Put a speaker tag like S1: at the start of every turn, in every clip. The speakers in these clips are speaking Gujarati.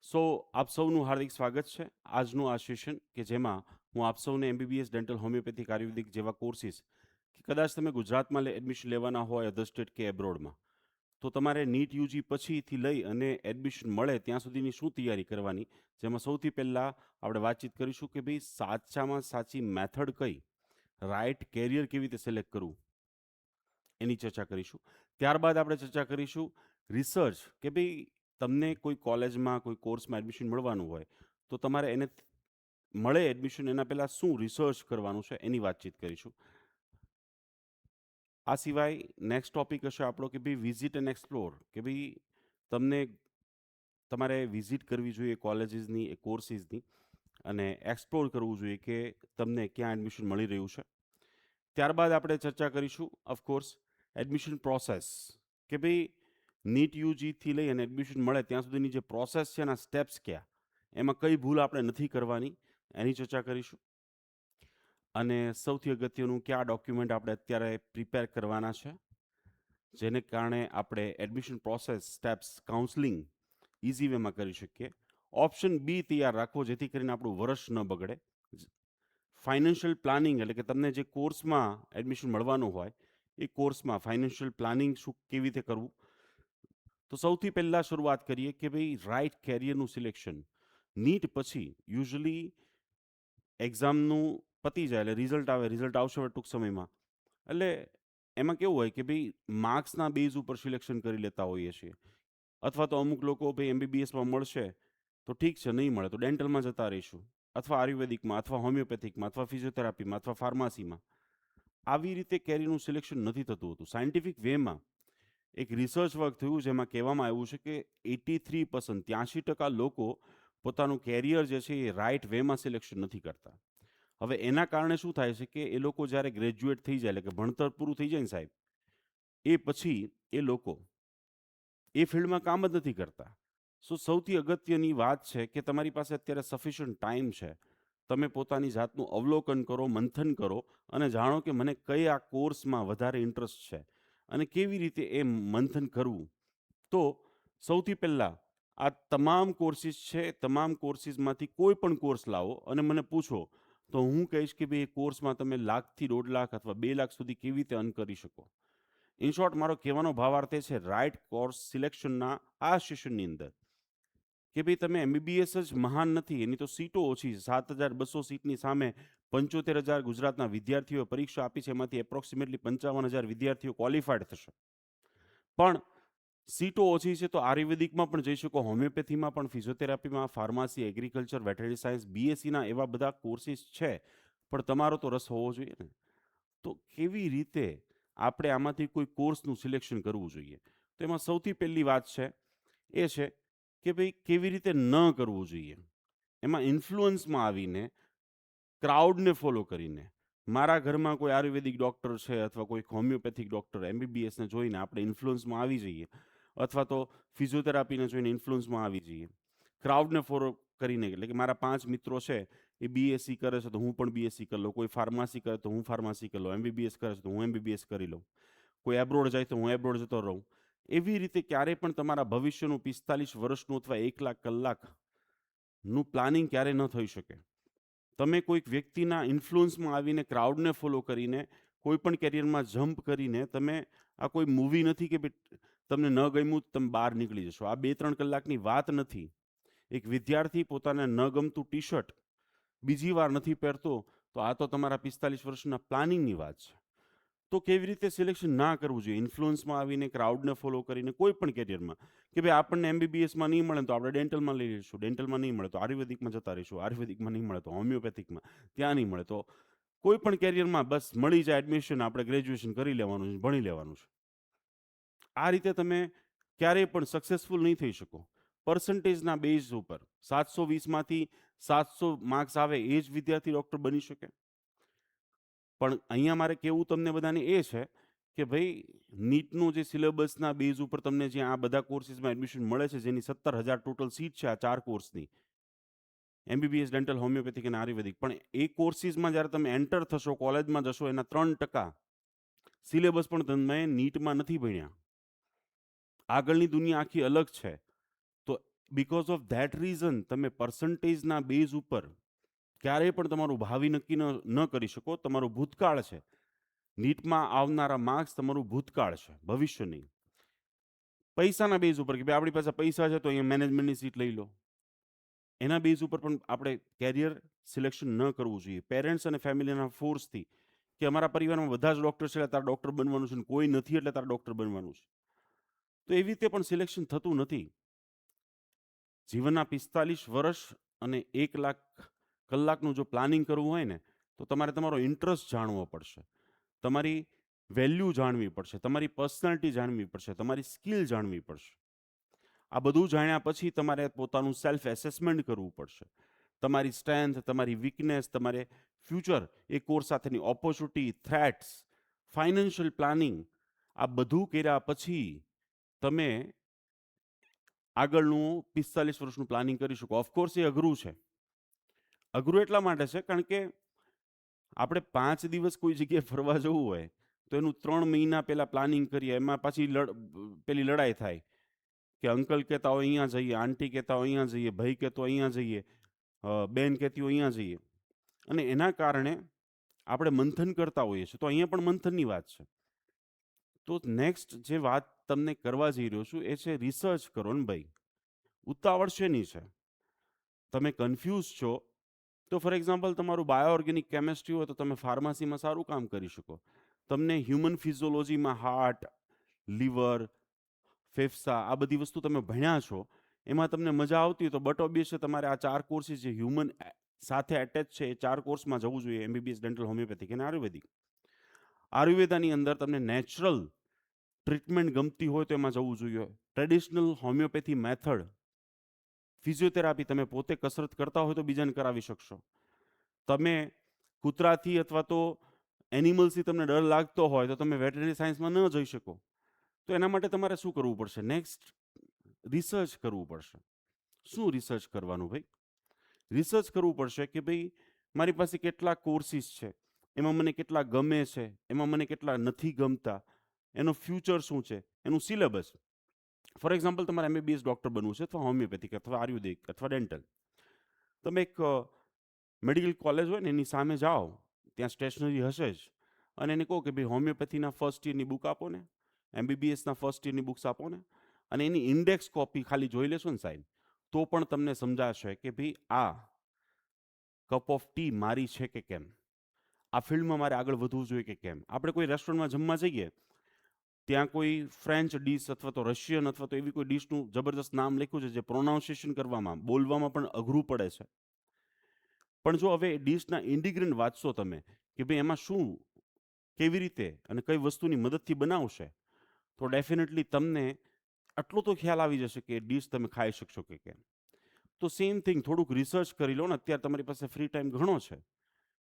S1: સો આપ સૌનું હાર્દિક સ્વાગત છે આજનું આ સેશન કે જેમાં હું આપ સૌને એમબીબીએસ ડેન્ટલ હોમિયોપેથિક આયુર્વેદિક જેવા કોર્સિસ કે કદાચ તમે ગુજરાતમાં એડમિશન લેવાના હોય અધર સ્ટેટ કે એબ્રોડમાં, તો તમારે નીટ યુજી પછીથી લઈ અને એડમિશન મળે ત્યાં સુધીની શું તૈયારી કરવાની, જેમાં સૌથી પહેલાં આપણે વાતચીત કરીશું કે ભાઈ સાચામાં સાચી મેથડ કઈ, રાઇટ કેરિયર કેવી રીતે સિલેક્ટ કરવું એની ચર્ચા કરીશું. ત્યારબાદ આપણે ચર્ચા કરીશું રિસર્ચ કે ભાઈ તમને કોઈ કોલેજમાં કોઈ કોર્સમાં એડમિશન મળવાનું હોય તો તમારે એને મળે એડમિશન એના પહેલાં શું રિસર્ચ કરવાનું છે એની વાતચીત કરીશું. આ સિવાય નેક્સ્ટ ટોપિક હશે આપણો કે ભાઈ વિઝિટ એન્ડ એક્સપ્લોર, કે ભાઈ તમને તમારે વિઝિટ કરવી જોઈએ કોલેજીસની એ કોર્સિસની અને એક્સપ્લોર કરવું જોઈએ કે તમને ક્યાં એડમિશન મળી રહ્યું છે. ત્યારબાદ આપણે ચર્ચા કરીશું ઓફકોર્સ એડમિશન પ્રોસેસ, કે ભાઈ નીટ યુજીથી લઈ અને એડમિશન મળે ત્યાં સુધીની જે પ્રોસેસ છે એના સ્ટેપ્સ કયા, એમાં કઈ ભૂલ આપણે નથી કરવાની એની ચર્ચા કરીશું. અને સૌથી અગત્યનું કયા ડોક્યુમેન્ટ આપણે અત્યારે પ્રિપેર કરવાના છે જેને કારણે આપણે admission process steps counselling easy વેમાં કરી શકીએ. ઓપ્શન બી તૈયાર રાખવો જેથી કરીને આપણું વર્ષ ન બગડે. ફાઇનાન્શિયલ પ્લાનિંગ એટલે કે તમને જે કોર્સમાં એડમિશન મળવાનું હોય એ કોર્સમાં ફાઇનાન્શિયલ પ્લાનિંગ શું કેવી રીતે કરવું. તો સૌથી પહેલાં શરૂઆત કરીએ કે ભાઈ રાઇટ કેરિયરનું સિલેક્શન. નીટ પછી યુઝ્યુઅલી એક્ઝામનું પતી જાય એટલે રિઝલ્ટ આવશે હવે ટૂંક સમયમાં, એટલે એમાં કેવું હોય કે ભાઈ માર્ક્સના બેઝ ઉપર સિલેક્શન કરી લેતા હોઈએ છીએ, અથવા તો અમુક લોકો ભાઈ એમબીબીએસમાં મળશે તો ઠીક છે, નહીં મળે તો ડેન્ટલમાં જતા રહીશું, અથવા આયુર્વેદિકમાં, અથવા હોમિયોપેથિકમાં, અથવા ફિઝિયોથેરાપીમાં, અથવા ફાર્મસીમાં. આવી રીતે કેરીનું સિલેક્શન નથી થતું હતું. સાયન્ટિફિક વેમાં એક રિસર્ચ વર્ક થયું જેમાં કહેવામાં આવ્યું છે કે 83% લોકો પોતાનું કેરિયર જે છે એ રાઇટ વેમાં સિલેક્શન નથી કરતા. હવે એના કારણે શું થાય છે કે એ લોકો જ્યારે ગ્રેજ્યુએટ થઈ જાય એટલે કે ભણતર પૂરું થઈ જાય ને સાહેબ, એ પછી એ લોકો એ ફિલ્ડમાં કામ જ નથી કરતા. સૌથી અગત્યની વાત છે કે તમારી પાસે અત્યારે સફિશિયન્ટ ટાઈમ છે, તમે પોતાની જાતનું અવલોકન કરો, મંથન કરો અને જાણો કે મને કયા કોર્સમાં વધારે ઇન્ટરેસ્ટ છે અને કેવી રીતે એ મંથન કરવું. તો સૌથી પહેલાં આ તમામ કોર્સિસ છે, તમામ કોર્સિસમાંથી કોઈ પણ કોર્સ લાવો અને મને પૂછો તો હું કહીશ કે ભાઈ એ કોર્સમાં તમે 1 લાખથી 1.5 લાખ અથવા 2 લાખ સુધી કેવી રીતે અર્ન કરી શકો. ઇન શોર્ટ મારો કહેવાનો ભાવાર્થ એ છે રાઇટ કોર્સ સિલેક્શનના આ સેશનની અંદર કે ભાઈ તમે એમબીબીએસ જ મહાન નથી, એની તો સીટો ઓછી છે. 7,200 સીટની સામે 75,000 ગુજરાતના વિદ્યાર્થીઓ પરીક્ષા આપી છે, એમાંથી એપ્રોક્સિમેટલી 55,000 વિદ્યાર્થીઓ ક્વોલિફાઈડ થશે. પણ સીટો ઓછી છે તો આયુર્વેદિકમાં પણ જઈ શકો, હોમિયોપેથીમાં પણ, ફિઝિયોથેરાપીમાં, ફાર્મસી, એગ્રીકલ્ચર, વેટરનરી સાયન્સ, બીએસસીના એવા બધા કોર્સિસ છે, પણ તમારો તો રસ હોવો જોઈએ ને. તો કેવી રીતે આપણે આમાંથી કોઈ કોર્સનું સિલેક્શન કરવું જોઈએ? તો એમાં સૌથી પહેલી વાત છે એ છે કે ભાઈ કેવી રીતે ન કરવું જોઈએ. એમાં ઇન્ફ્લુઅન્સમાં આવીને, ક્રાઉડને ફોલો કરીને, મારા ઘરમાં કોઈ આયુર્વેદિક ડૉક્ટર છે અથવા કોઈ હોમિયોપેથિક ડૉક્ટર એમબીબીએસને જોઈને આપણે ઇન્ફ્લુઅન્સમાં આવી જઈએ, અથવા તો ફિઝિયોથેરાપીને જોઈને ઇન્ફ્લુઅન્સમાં આવી જઈએ. ક્રાઉડને ફોલો કરીને, એટલે કે મારા 5 મિત્રો છે એ બીએસસી કરે છે તો હું પણ બીએસસી કરી લઉં, કોઈ ફાર્મસી કરે તો હું ફાર્મસી કરી લઉં, એમબીબીએસ કરે છે તો હું એમબીબીએસ કરી લઉં, કોઈ એબ્રોડ જાય તો હું એબ્રોડ જતો રહું. એવી રીતે ક્યારેય પણ તમારા ભવિષ્યનું 45 વર્ષનું અથવા 1 લાખ કલાકનું પ્લાનિંગ ક્યારે ન થઈ શકે. તમે કોઈક વ્યક્તિના ઇન્ફ્લુઅન્સમાં આવીને, ક્રાઉડને ફોલો કરીને, કોઈ પણ કેરિયરમાં જમ્પ કરીને, તમે આ કોઈ મૂવી નથી કે તમને ન ગમ્યું તમે બહાર નીકળી જશો. આ 2-3 કલાકની વાત નથી. એક વિદ્યાર્થી પોતાને ન ગમતું ટી શર્ટ બીજી વાર નથી પહેરતો તો આ તો તમારા 45 વર્ષના પ્લાનિંગની વાત છે. તો કેવી રીતે સિલેક્શન ના કરવું જોઈએ ઇન્ફ્લુઅન્સમાં આવીને, ક્રાઉડને ફોલો કરીને, કોઈ પણ કેરિયરમાં કે ભાઈ આપણને એમબીબીએસમાં નહીં મળે તો આપણે ડેન્ટલમાં લઈ લઈશું, ડેન્ટલમાં નહીં મળે તો આયુર્વેદિકમાં જતા રહીશું, આયુર્વેદિકમાં નહીં મળે તો હોમિયોપેથિકમાં, ત્યાં નહીં મળે તો કોઈ પણ કેરિયરમાં બસ મળી જાય એડમિશન, આપણે ગ્રેજ્યુએશન કરી લેવાનું છે, ભણી લેવાનું છે. આ રીતે તમે ક્યારેય પણ સક્સેસફુલ નહીં થઈ શકો. પર્સન્ટેજના બેઝ ઉપર 720માંથી 700 માર્ક્સ આવે એ જ વિદ્યાર્થી ડૉક્ટર બની શકે. પણ અહીંયા મારે કહેવું તમને બધાને એ છે કે ભાઈ નીટનું જે સિલેબસના બેઝ ઉપર તમને જે આ બધા કોર્સિસમાં એડમિશન મળે છે, જેની 17,000 ટોટલ સીટ છે આ 4 કોર્સની, એમબીબીએસ, ડેન્ટલ, હોમિયોપેથિક અને આયુર્વેદિક, પણ એ કોર્સિસમાં જ્યારે તમે એન્ટર થશો, કોલેજમાં જશો, એના 3% સિલેબસ પણ તમે નીટમાં નથી ભણ્યા. આગળની દુનિયા આખી અલગ છે. તો બીકોઝ ઓફ ધેટ રીઝન તમે પર્સન્ટેજના બેઝ ઉપર ક્યારેય પણ તમારું ભાવિ નક્કી ન કરી શકો. તમારું ભૂતકાળ છે, નીટમાં આવનારા માર્ક્સ તમારું ભૂતકાળ છે, ભવિષ્ય નહીં. પૈસાના બેઝ ઉપર કે ભાઈ આપણી પાસે પૈસા છે તો અહીંયા મેનેજમેન્ટની સીટ લઈ લો, એના બેઝ ઉપર પણ આપણે કેરિયર સિલેક્શન ન કરવું જોઈએ. પેરેન્ટ્સ અને ફેમિલીના ફોર્સથી કે અમારા પરિવારમાં બધા જ ડૉક્ટર છે એટલે તારે ડૉક્ટર બનવાનું છે, ને કોઈ નથી એટલે તારે ડૉક્ટર બનવાનું છે, તો એવી રીતે પણ સિલેક્શન થતું નથી. જીવનના 45 વર્ષ અને 1 લાખ કલાકનું જો પ્લાનિંગ કરવું હોય ને, તો તમારે તમારો ઇન્ટરેસ્ટ જાણવો પડશે, તમારી વેલ્યુ જાણવી પડશે, તમારી પર્સનાલિટી જાણવી પડશે, તમારી સ્કિલ જાણવી પડશે. આ બધું જાણ્યા પછી તમારે પોતાનું સેલ્ફ એસેસમેન્ટ કરવું પડશે. તમારી સ્ટ્રેન્થ, તમારી વીકનેસ, તમારે ફ્યુચર, એ કોર્સ સાથેની ઓપોર્ચ્યુનિટી, થ્રેટ્સ, ફાઇનાન્શિયલ પ્લાનિંગ, આ બધું કર્યા પછી તમે આગળનું 45 વર્ષનું પ્લાનિંગ કરી શકો. ઓફકોર્સ એ અઘરું છે. અઘરું એટલા માટે છે કારણ કે આપણે 5 દિવસ કોઈ જગ્યાએ ફરવા જવું હોય તો એનું 3 મહિના પહેલાં પ્લાનિંગ કરીએ, એમાં પાછી પેલી લડાઈ થાય કે અંકલ કહેતા હોય અહીંયા જઈએ, આંટી કહેતા હોય અહીંયા જઈએ, ભાઈ કહેતો અહીંયા જઈએ, બેન કહેતી હોય અહીંયા જઈએ, અને એના કારણે આપણે મંથન કરતા હોઈએ છીએ. તો અહીંયા પણ મંથનની વાત છે. તો નેક્સ્ટ જે વાત તમને કરવા જઈ રહ્યો છું એ છે રિસર્ચ કરો ને ભાઈ. ઉતાવળ શેની છે? તમે કન્ફ્યુઝ છો તો ફોર એક્ઝામ્પલ તમારું બાયોઓર્ગેનિક કેમેસ્ટ્રી હોય તો તમે ફાર્મસીમાં સારું કામ કરી શકો. તમને હ્યુમન ફિઝિયોલોજીમાં હાર્ટ, લીવર, ફેફસા, આ બધી વસ્તુ તમે ભણ્યા છો, એમાં તમને મજા આવતી હોય તો બટ ઓબ્વિયસ તમારે આ 4 કોર્સીસ જે હ્યુમન સાથે એટેચ છે એ 4 કોર્સમાં જવું જોઈએ. એમબીબીએસ, ડેન્ટલ, હોમિયોપેથિક અને આયુર્વેદિક. આયુર્વેદાની અંદર તમને નેચરલ ટ્રીટમેન્ટ ગમતી હોય તો એમાં જવું જોઈએ. ટ્રેડિશનલ હોમિયોપેથી મેથડ, ફિઝિયોથેરાપી, તમે પોતે કસરત કરતા હોય તો બીજાને કરાવી શકશો. તમે કૂતરાથી અથવા તો એનિમલ્સથી તમને ડર લાગતો હોય તો તમે વેટરનરી સાયન્સમાં ન જઈ શકો. તો એના માટે તમારે શું કરવું પડશે? નેક્સ્ટ રિસર્ચ કરવું પડશે. શું રિસર્ચ કરવાનું ભાઈ? રિસર્ચ કરવું પડશે કે ભાઈ મારી પાસે કેટલા કોર્સિસ છે, એમાં મને કેટલા ગમે છે, એમાં મને કેટલા નથી ગમતા, એનો ફ્યુચર શું છે, એનું સિલેબસ. ફોર એક્ઝામ્પલ તમારે એમબીબીએસ ડૉક્ટર બનવું છે અથવા હોમિયોપેથિક અથવા આયુર્વેદિક અથવા ડેન્ટલ. તમે એક મેડિકલ કોલેજ હોય ને એની સામે જાઓ, ત્યાં સ્ટેશનરી હશે જ, અને એને કહો કે ભાઈ હોમિયોપેથીના ફર્સ્ટ યરની બુક આપો ને, એમબીબીએસના ફર્સ્ટ યરની બુક્સ આપો ને, અને એની ઇન્ડેક્સ કોપી ખાલી જોઈ લેશો ને સાહેબ, તો પણ તમને સમજાશે કે ભાઈ આ કપ ઓફ ટી મારી છે કે કેમ, આ ફિલ્ડમાં મારે આગળ વધવું જોઈએ કે કેમ. આપણે કોઈ રેસ્ટોરન્ટમાં જમવા જઈએ, ત્યાં કોઈ ફ્રેન્ચ ડીશ અથવા તો રશિયન અથવા તો એવી કોઈ ડીશનું જબરદસ્ત નામ લખ્યું છે જે પ્રોનાઉન્સિએશન કરવામાં, બોલવામાં પણ અઘરું પડે છે. પણ જો હવે ડીશના ઇન્ડિગ્રન્ટ વાંચશો તમે કે ભાઈ એમાં શું, કેવી રીતે અને કઈ વસ્તુની મદદથી બનાવશે, તો ડેફિનેટલી તમને આટલો તો ખ્યાલ આવી જશે કે ડીશ તમે ખાઈ શકશો કે કેમ. તો સેમ થિંગ, થોડુંક રિસર્ચ કરી લો ને. અત્યારે તમારી પાસે ફ્રી ટાઈમ ઘણો છે.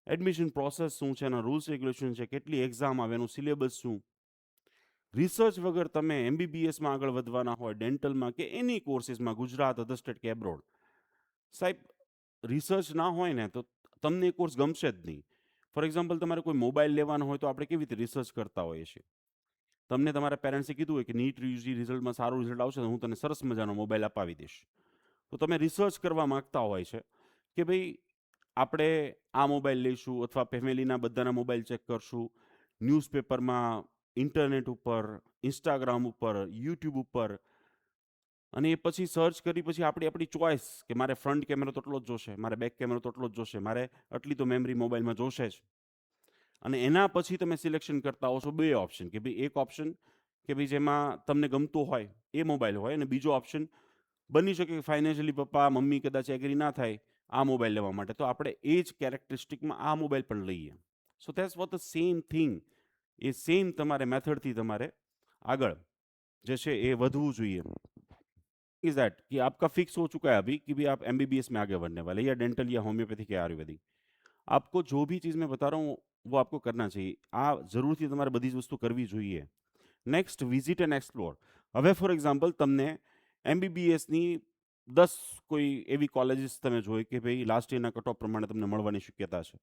S1: એડમિશન પ્રોસેસ શું છે, એના રૂલ્સ રેગ્યુલેશન છે, કેટલી એક્ઝામ આવે, એનું સિલેબસ શું. રિસર્ચ વગર તમે એમબીબીએસમાં આગળ વધવાના હોય, ડેન્ટલમાં કે એની કોર્સિસમાં, ગુજરાત, અધર સ્ટેટ કે એબ્રોડ, સાહેબ રિસર્ચ ના હોય ને તો તમને એ કોર્સ ગમશે જ નહીં. ફોર એક્ઝામ્પલ તમારે કોઈ મોબાઈલ લેવાનો હોય તો આપણે કેવી રીતે રિસર્ચ કરતા હોઈએ છીએ. તમને તમારા પેરેન્ટ્સે કીધું હોય કે નીટ યુજી રિઝલ્ટમાં સારું રિઝલ્ટ આવશે તો હું તને સરસ મજાનો મોબાઈલ અપાવી દઈશ, તો તમે રિસર્ચ કરવા માગતા હોય છે કે ભાઈ આપણે આ મોબાઈલ લઈશું અથવા ફેમિલીના બધાના મોબાઈલ ચેક કરશું, ન્યૂઝપેપરમાં, ઇન્ટરનેટ ઉપર, ઇન્સ્ટાગ્રામ ઉપર, યુટ્યુબ ઉપર, અને એ પછી સર્ચ કરી પછી આપણી ચોઈસ કે મારે ફ્રન્ટ કેમેરો તો એટલો જ જોશે, મારે બેક કેમેરો તો એટલો જ જોશે, મારે આટલી તો મેમરી મોબાઈલમાં જોશે જ. અને એના પછી તમે સિલેક્શન કરતા હો છો 2 ઓપ્શન, કે ભાઈ એક ઓપ્શન કે ભાઈ જેમાં તમને ગમતો હોય એ મોબાઈલ હોય, અને બીજો ઓપ્શન બની શકે કે ફાઇનાન્શિયલી પપ્પા મમ્મી કદાચ એગ્રી ના થાય આ મોબાઈલ લેવા માટે, તો આપણે એ જ કેરેક્ટરિસ્ટિકમાં આ મોબાઈલ પણ લઈએ. So that's what the same thing. એ સેમ તમારે મેથડથી તમારે આગળ જે છે એ વધવું જોઈએ. इज दैट कि आपका फिक्स हो चुका है अभी कि भी आप एमबीबीएस में आगे बढ़ने वाले, या डेंटल या होम्योपैथिक या आयुर्वेदिक. आपको जो भी चीज़ मैं बता रहा हूँ वो आपको करना चाहिए. આ જરૂરથી તમારે બધી જ વસ્તુ કરવી જોઈએ. Next, visit and explore. હવે ફોર એક્ઝામ્પલ તમને એમબીબીએસની 10 કોઈ એવી કોલેજીસ તમે જોઈ કે ભાઈ લાસ્ટ યરના કટ ઓફ પ્રમાણે તમને મળવાની શક્યતા છે,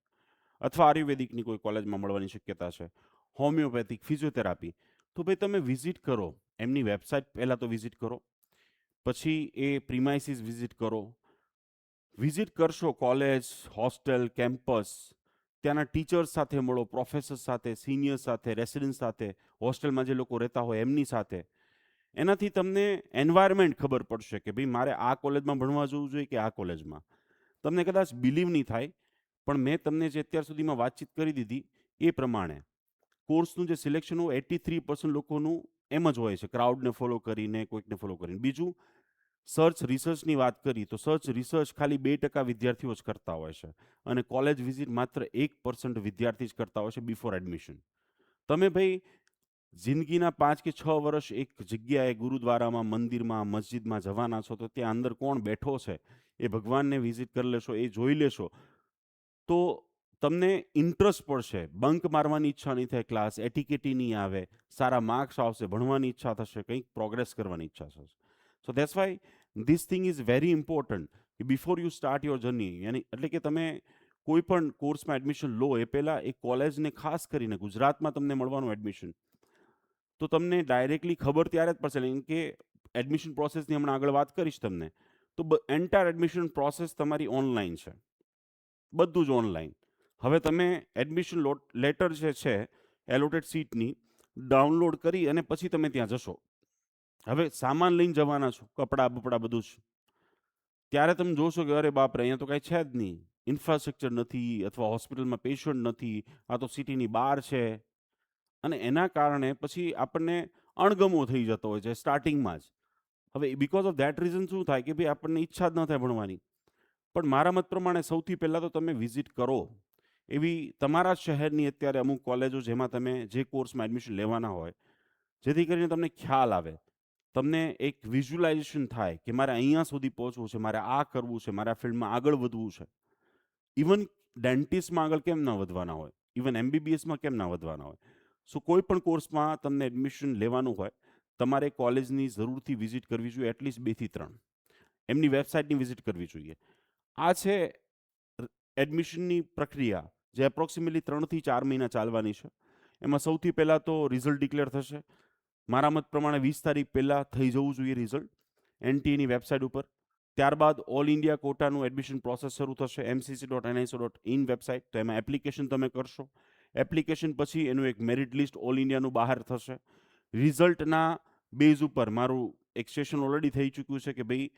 S1: અથવા આયુર્વેદિકની કોઈ કોલેજમાં મળવાની શક્યતા છે, હોમિયોપેથિક, ફિઝિયોથેરાપી, તો ભાઈ તમે વિઝિટ કરો, એમની વેબસાઇટ પહેલાં તો વિઝિટ કરો. પછી એ પ્રિમાઇસીસ વિઝિટ કરો. વિઝિટ કરશો કોલેજ, હોસ્ટેલ, કેમ્પસ, ત્યાંના ટીચર્સ સાથે મળો, પ્રોફેસર સાથે, સિનિયર સાથે, રેસિડન્ટ સાથે, હોસ્ટેલમાં જે લોકો રહેતા હોય એમની સાથે. એનાથી તમને એન્વાયરમેન્ટ ખબર પડશે કે ભાઈ મારે આ કોલેજમાં ભણવા જવું જોઈએ કે આ કોલેજમાં. તમને કદાચ બિલીવ નહીં થાય, પણ મેં તમને જે અત્યાર સુધીમાં વાતચીત કરી દીધી એ પ્રમાણે કોર્સનું જે સિલેક્શન હોય 83% લોકોનું એમ જ હોય છે, ક્રાઉડને ફોલો કરીને, કોઈકને ફોલો કરીને. બીજું, સર્ચ રિસર્ચની વાત કરી તો સર્ચ રિસર્ચ ખાલી 2% વિદ્યાર્થીઓ જ કરતા હોય છે, અને કોલેજ વિઝિટ માત્ર 1% વિદ્યાર્થી જ કરતા હોય છે બિફોર એડમિશન. તમે ભાઈ જિંદગીના 5 કે 6 વર્ષ એક જગ્યાએ ગુરુદ્વારામાં, મંદિરમાં, મસ્જિદમાં જવાના છો, તો ત્યાં અંદર કોણ બેઠો છે એ ભગવાનને વિઝિટ કરી લેશો, એ જોઈ લેશો, તો તમને ઇન્ટરેસ્ટ પડશે. બંક મારવાની ઈચ્છા નહીં થાય, ક્લાસ એટિકેટી નહીં આવે, સારા માર્ક્સ આવશે, ભણવાની ઈચ્છા થશે, કંઈક પ્રોગ્રેસ કરવાની ઈચ્છા થશે. So that's why this thing is very important કે before you start your journey, યાની એટલે કે તમે કોઈ પણ કોર્સમાં એડમિશન લો એ પહેલાં એ કોલેજને, ખાસ કરીને ગુજરાતમાં તમને મળવાનું એડમિશન, તો તમને ડાયરેક્ટલી ખબર ત્યારે જ પડશે. કારણ કે એડમિશન પ્રોસેસની હમણાં આગળ વાત કરીશ તમને, તો એન્ટાયર એડમિશન પ્રોસેસ તમારી ઓનલાઈન છે, બધું જ ઓનલાઈન. હવે તમે એડમિશન લેટર જે છે એલોટેડ સીટની ડાઉનલોડ કરી અને પછી તમે ત્યાં જશો. હવે સામાન લઈને જવાના છો, કપડાં બપડા બધું જ, ત્યારે તમે જોશો કે અરે બાપરે, અહીંયા તો કાંઈ છે જ નહીં, ઇન્ફ્રાસ્ટ્રક્ચર નથી, અથવા હોસ્પિટલમાં પેશન્ટ નથી, આ તો સિટીની બહાર છે. અને એના કારણે પછી આપણને અણગમો થઈ જતો હોય છે સ્ટાર્ટિંગમાં જ. હવે બિકોઝ ઓફ ધેટ રીઝન શું થાય કે ભાઈ આપણને ઈચ્છા જ ન થાય ભણવાની. પણ મારા મત પ્રમાણે સૌથી પહેલાં તો તમે વિઝિટ કરો એવી તમારા શહેરની અત્યારે અમુક કોલેજો જેમાં તમે જે કોર્સમાં એડમિશન લેવાના હોય, જેથી કરીને તમને ખ્યાલ આવે, તમને એક વિઝ્યુલાઇઝેશન થાય કે મારે અહીંયા સુધી પહોંચવું છે, મારે આ કરવું છે, મારે આ ફિલ્ડમાં આગળ વધવું છે. ઇવન ડેન્ટિસ્ટમાં આગળ કેમ ના વધવાના હોય, ઇવન એમબીબીએસમાં કેમ ના વધવાના હોય. સો કોઈ પણ કોર્સમાં તમને એડમિશન લેવાનું હોય, તમારે કોલેજની જરૂરથી વિઝિટ કરવી જોઈએ, એટલીસ્ટ 2 થી 3. એમની વેબસાઇટની વિઝિટ કરવી જોઈએ. આ છે એડમિશનની પ્રક્રિયા, જે એપ્રોક્સિમેટલી 3 થી 4 મહિના ચાલવાની છે. એમાં સૌથી પહેલાં તો રિઝલ્ટ ડિક્લેર થશે. મારા મત પ્રમાણે 20 તારીખ પહેલાં થઈ જવું જોઈએ રિઝલ્ટ, એનટીએની વેબસાઇટ ઉપર. ત્યારબાદ ઓલ ઇન્ડિયા કોટાનું એડમિશન પ્રોસેસ શરૂ થશે, mcc.nic.in વેબસાઇટ. તો એમાં એપ્લિકેશન તમે કરશો. એપ્લિકેશન પછી એનું એક મેરિટ લિસ્ટ ઓલ ઇન્ડિયાનું બહાર થશે. રિઝલ્ટના બેઝ ઉપર મારું એક સેશન ઓલરેડી થઈ ચૂક્યું છે કે ભાઈ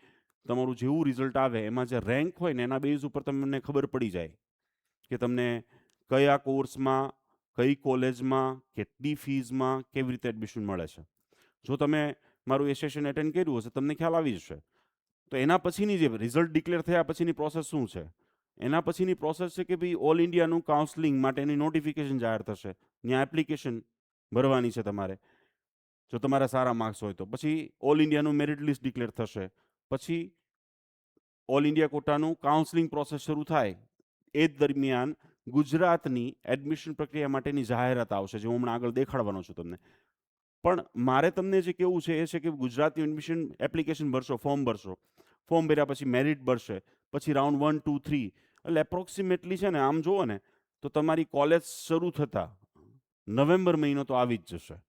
S1: તમારું જેવું રિઝલ્ટ આવે એમાં જે રેન્ક હોય ને એના બેઝ ઉપર તમને ખબર પડી જાય કે તમને કયા કોર્સમાં, કઈ કોલેજમાં, કેટલી ફીઝમાં, કેવી રીતે એડમિશન મળે છે. જો તમે મારું એ સેશન એટેન્ડ કર્યું હશે તમને ખ્યાલ આવી જશે. તો એના પછીની જે રિઝલ્ટ ડિક્લેર થયા પછીની પ્રોસેસ શું છે, એના પછીની પ્રોસેસ છે કે ભાઈ ઓલ ઇન્ડિયાનું કાઉન્સલિંગ માટેની નોટિફિકેશન જાહેર થશે. ત્યાં એપ્લિકેશન ભરવાની છે તમારે, જો તમારા સારા માર્ક્સ હોય તો. પછી ઓલ ઇન્ડિયાનું મેરિટ લિસ્ટ ડિક્લેર થશે. પછી ઓલ ઇન્ડિયા કોટાનું કાઉન્સલિંગ પ્રોસેસ શરૂ થાય. એ જ દરમિયાન ગુજરાતની એડમિશન પ્રક્રિયા માટેની જાહેરાત આવશે, જે હું હમણાં આગળ દેખાડવાનો છું તમને. પણ મારે તમને જે કેવું છે એ છે કે ગુજરાતની એડમિશન એપ્લિકેશન ભરશો, ફોર્મ ભરશો, ફોર્મ ભર્યા પછી મેરિટ ભરશે, પછી રાઉન્ડ 1, 2, 3, એટલે એપ્રોક્સિમેટલી છે ને, આમ જુઓ ને તો તમારી કોલેજ શરૂ થતાં નવેમ્બર મહિનો તો આવી જ જશે.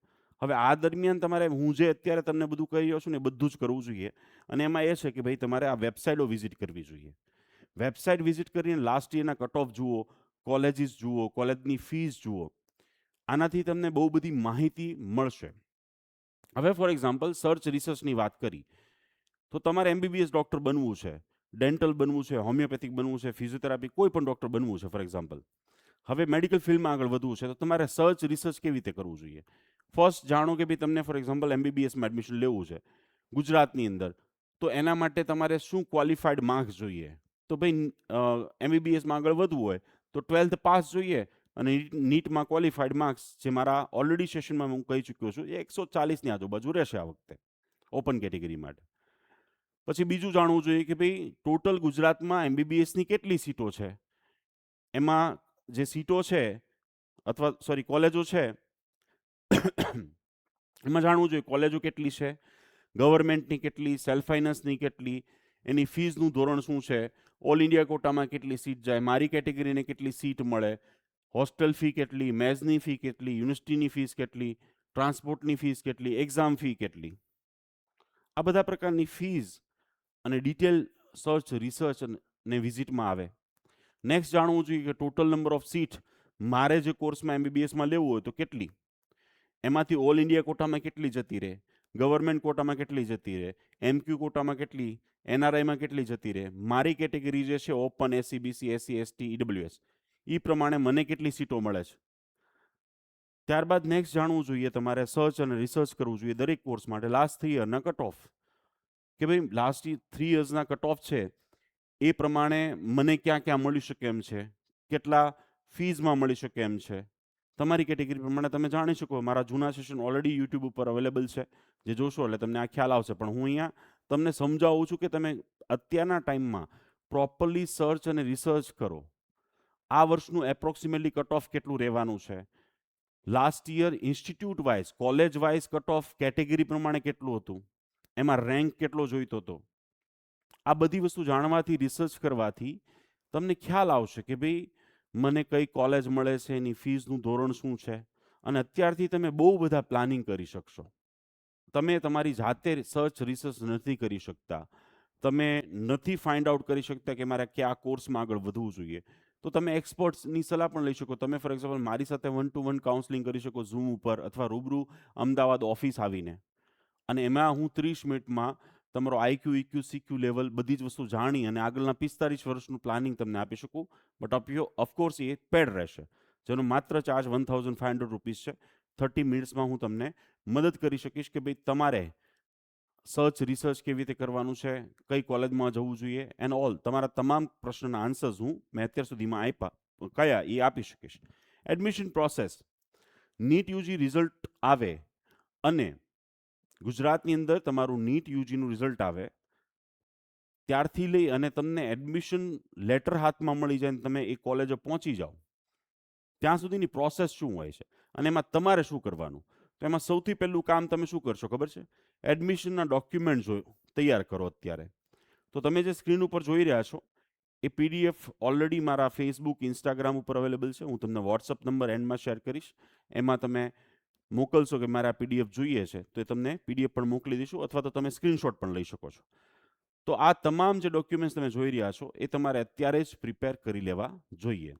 S1: હવે આ દરમિયાન તમારે હું જે અત્યારે તમને બધું કહી રહ્યો છું ને એ બધું જ કરવું જોઈએ. અને એમાં એ છે કે ભાઈ તમારે આ વેબસાઇટો વિઝિટ કરવી જોઈએ. વેબસાઇટ વિઝિટ કરીને લાસ્ટ યરના કટ ઓફ જુઓ, કોલેજીસ જુઓ, કોલેજની ફીસ જુઓ. આનાથી તમને બહુ બધી માહિતી મળશે. હવે ફોર એક્ઝામ્પલ સર્ચ રિસર્ચની વાત કરી, તો તમારે એમબીબીએસ ડૉક્ટર બનવું છે, ડેન્ટલ બનવું છે, હોમિયોપેથિક બનવું છે, ફિઝિયોથેરાપી, કોઈ પણ ડૉક્ટર બનવું છે ફોર એક્ઝામ્પલ. હવે મેડિકલ ફિલ્ડમાં આગળ વધવું છે, તો તમારે સર્ચ રિસર્ચ કેવી રીતે કરવું જોઈએ. ફર્સ્ટ જાણો કે ભાઈ તમને ફોર એક્ઝામ્પલ એમબીબીએસમાં એડમિશન લેવું છે ગુજરાતની અંદર, તો એના માટે તમારે શું ક્વોલિફાઈડ માર્ક્સ જોઈએ. તો ભાઈ એમબીબીએસમાં આગળ વધવું હોય તો 12th પાસ જોઈએ, અને નીટમાં ક્વોલિફાઈડ માર્ક્સ, જે મારા ઓલરેડી સેશનમાં હું કહી ચૂક્યો છું, એ 140ની આજુબાજુ રહેશે આ વખતે ઓપન કેટેગરી માટે. પછી બીજું જાણવું જોઈએ કે ભાઈ ટોટલ ગુજરાતમાં એમબીબીએસની કેટલી સીટો છે, એમાં જે સીટો છે અથવા સોરી કોલેજો છે એમાં જાણવું જોઈએ કોલેજો કેટલી છે, ગવર્મેન્ટની કેટલી, સેલ્ફ ફાઇનાન્સની કેટલી, એની ફીઝનું ધોરણ શું છે, ઓલ ઇન્ડિયા કોટામાં કેટલી સીટ જાય, મારી કેટેગરીને કેટલી સીટ મળે, હોસ્ટેલ ફી કેટલી, મેઝની ફી કેટલી, યુનિવર્સિટીની ફીસ કેટલી, ટ્રાન્સપોર્ટની ફીસ કેટલી, એક્ઝામ ફી કેટલી. આ બધા પ્રકારની ફીઝ અને ડિટેલ સર્ચ રિસર્ચ ને વિઝિટમાં આવે. નેક્સ્ટ જાણવું જોઈએ કે ટોટલ નંબર ઓફ સીટ મારે જે કોર્સમાં MBBSમાં લેવું હોય તો કેટલી, એમાંથી ઓલ ઇન્ડિયા કોટામાં કેટલી જતી રહે, ગવર્મેન્ટ કોટામાં કેટલી જતી રહે, MQ કોટામાં કેટલી, NRIમાં કેટલી જતી રહે, મારી કેટેગરી જે છે open, SC, BC, SC, ST, EWS, એ પ્રમાણે મને કેટલી સીટો મળે છે. ત્યારબાદ નેક્સ્ટ જાણવું જોઈએ તમારે સર્ચ અને રિસર્ચ કરવું જોઈએ દરેક કોર્સ માટે લાસ્ટ 3 યરના કટ ઓફ, કે ભાઈ લાસ્ટ 3 યર્સના કટ ઓફ છે એ પ્રમાણે મને ક્યાં ક્યાં મળી શકે એમ છે, કેટલા ફીઝમાં મળી શકે એમ છે. તમારી કેટેગરી પ્રમાણે તમે જાણી શકો. મારા જૂના સેશન ઓલરેડી યુટ્યુબ ઉપર અવેલેબલ છે, જે જોશો એટલે તમને આ ખ્યાલ આવશે. પણ હું અહીંયા તમને સમજાવું છું કે તમે અત્યારના ટાઈમમાં પ્રોપરલી સર્ચ અને રિસર્ચ કરો. આ વર્ષનું એપ્રોક્સિમેટલી કટ ઓફ કેટલું રહેવાનું છે, last year institute wise college wise cut off category પ્રમાણે કેટલું હતું, એમાં રેન્ક કેટલો જોઈતો હતો. આ બધી વસ્તુ જાણવાથી, રિસર્ચ કરવાથી તમને ખ્યાલ આવશે કે ભાઈ મને કઈ કોલેજ મળે છે, એની ફીસનું ધોરણ શું છે, અને અત્યારથી તમે બહુ બધા પ્લાનિંગ કરી શકશો. તમે તમારી જાતે સર્ચ રિસર્ચ નથી કરી શકતા, તમે નથી ફાઇન્ડ આઉટ કરી શકતા કે મારે કયા કોર્સમાં આગળ વધવું જોઈએ, તો તમે એક્સપર્ટ્સની સલાહ પણ લઈ શકો. તમે ફોર એક્ઝામ્પલ મારી સાથે 1-to-1 કાઉન્સલિંગ કરી શકો ઝૂમ ઉપર અથવા રૂબરૂ અમદાવાદ ઓફિસ આવીને, અને એમાં હું 30 મિનિટમાં તમારો IQ, EQ, CQ લેવલ બધી જ વસ્તુ જાણી અને આગળના 45 વર્ષનું પ્લાનિંગ તમને આપી શકું. બટ ઓફકોર્સ એ પેડ રહેશે, જેનો માત્ર ચાર્જ 1500 રૂપીસ છે. 30 મિનિટ્સમાં હું તમને મદદ કરી શકીશ કે ભાઈ તમારે સર્ચ રિસર્ચ કેવી રીતે કરવાનું છે, કઈ કોલેજમાં જવું જોઈએ, એન્ડ ઓલ તમારા તમામ પ્રશ્નના આન્સર્સ મેં અત્યાર સુધીમાં આપ્યા કયા એ આપી શકીશ. Admission process, NEET UG result આવે અને ગુજરાતની અંદર તમારું નીટ યુજીનું રિઝલ્ટ આવે ત્યારથી લઈ અને તમને એડમિશન લેટર હાથમાં મળી જાય અને તમે એ કોલેજે પહોંચી જાઓ ત્યાં સુધીની પ્રોસેસ શું હોય છે અને એમાં તમારે શું કરવાનું. તો એમાં સૌથી પહેલું કામ તમે શું કરશો ખબર છે? એડમિશનના ડોક્યુમેન્ટ તૈયાર કરો. અત્યારે તો તમે જે સ્ક્રીન ઉપર જોઈ રહ્યા છો એ PDF ઓલરેડી મારા ફેસબુક, ઇન્સ્ટાગ્રામ ઉપર અવેલેબલ છે. હું તમને વોટ્સઅપ નંબર એન્ડમાં શેર કરીશ. એમાં તમે મોકલશો કે મારે આ PDF જોઈએ છે તો એ તમને PDF પણ મોકલી દઈશું, અથવા તો તમે સ્ક્રીનશોટ પણ લઈ શકો છો. તો આ તમામ જે ડોક્યુમેન્ટ્સ તમે જોઈ રહ્યા છો એ તમારે અત્યારે જ પ્રિપેર કરી લેવા જોઈએ.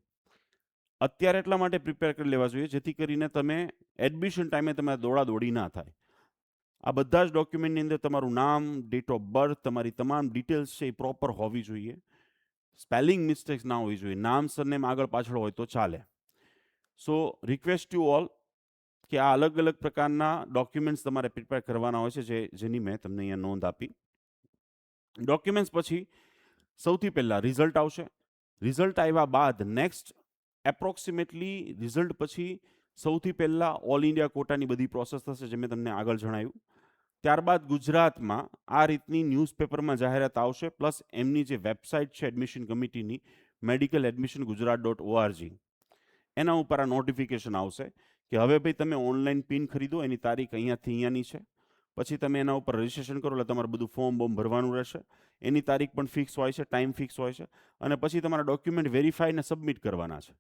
S1: અત્યારે એટલા માટે પ્રિપેર કરી લેવા જોઈએ જેથી કરીને તમે એડમિશન ટાઈમે તમારે દોડાદોડી ના થાય. આ બધા જ ડોક્યુમેન્ટની અંદર તમારું નામ, ડેટ ઓફ બર્થ, તમારી તમામ ડિટેલ્સ છે એ પ્રોપર હોવી જોઈએ. સ્પેલિંગ મિસ્ટેક્સ ના હોવી જોઈએ. નામ, સરનેમ આગળ પાછળ હોય તો ચાલે. સો રિક્વેસ્ટ યુ ઓલ કે આ અલગ અલગ પ્રકારના ડોક્યુમેન્ટ્સ તમારે પ્રિપેર કરવાના હોય છે, જેની મેં તમને અહીંયા નોંધ આપી. ડોક્યુમેન્ટ્સ પછી સૌથી પહેલાં રિઝલ્ટ આવશે. રિઝલ્ટ આવ્યા બાદ નેક્સ્ટ એપ્રોક્સિમેટલી રિઝલ્ટ પછી સૌથી પહેલાં ઓલ ઇન્ડિયા કોટાની બધી પ્રોસેસ થશે, જે મેં તમને આગળ જણાવ્યું. ત્યારબાદ ગુજરાતમાં આ રીતની ન્યૂઝપેપરમાં જાહેરાત આવશે, પ્લસ એમની જે વેબસાઇટ છે એડમિશન કમિટીની, medicaladmissiongujarat.org, એના ઉપર આ નોટિફિકેશન આવશે કે હવે ભાઈ તમે ઓનલાઈન પિન ખરીદો, એની તારીખ અહીંયાથી અહીંયાની છે. પછી તમે એના ઉપર રજીસ્ટ્રેશન કરો એટલે તમારે બધું ફોર્મ ભરવાનું રહેશે. એની તારીખ પણ ફિક્સ હોય છે, ટાઈમ ફિક્સ હોય છે. અને પછી તમારા ડોક્યુમેન્ટ વેરીફાઈ અને સબમિટ કરવાના છે.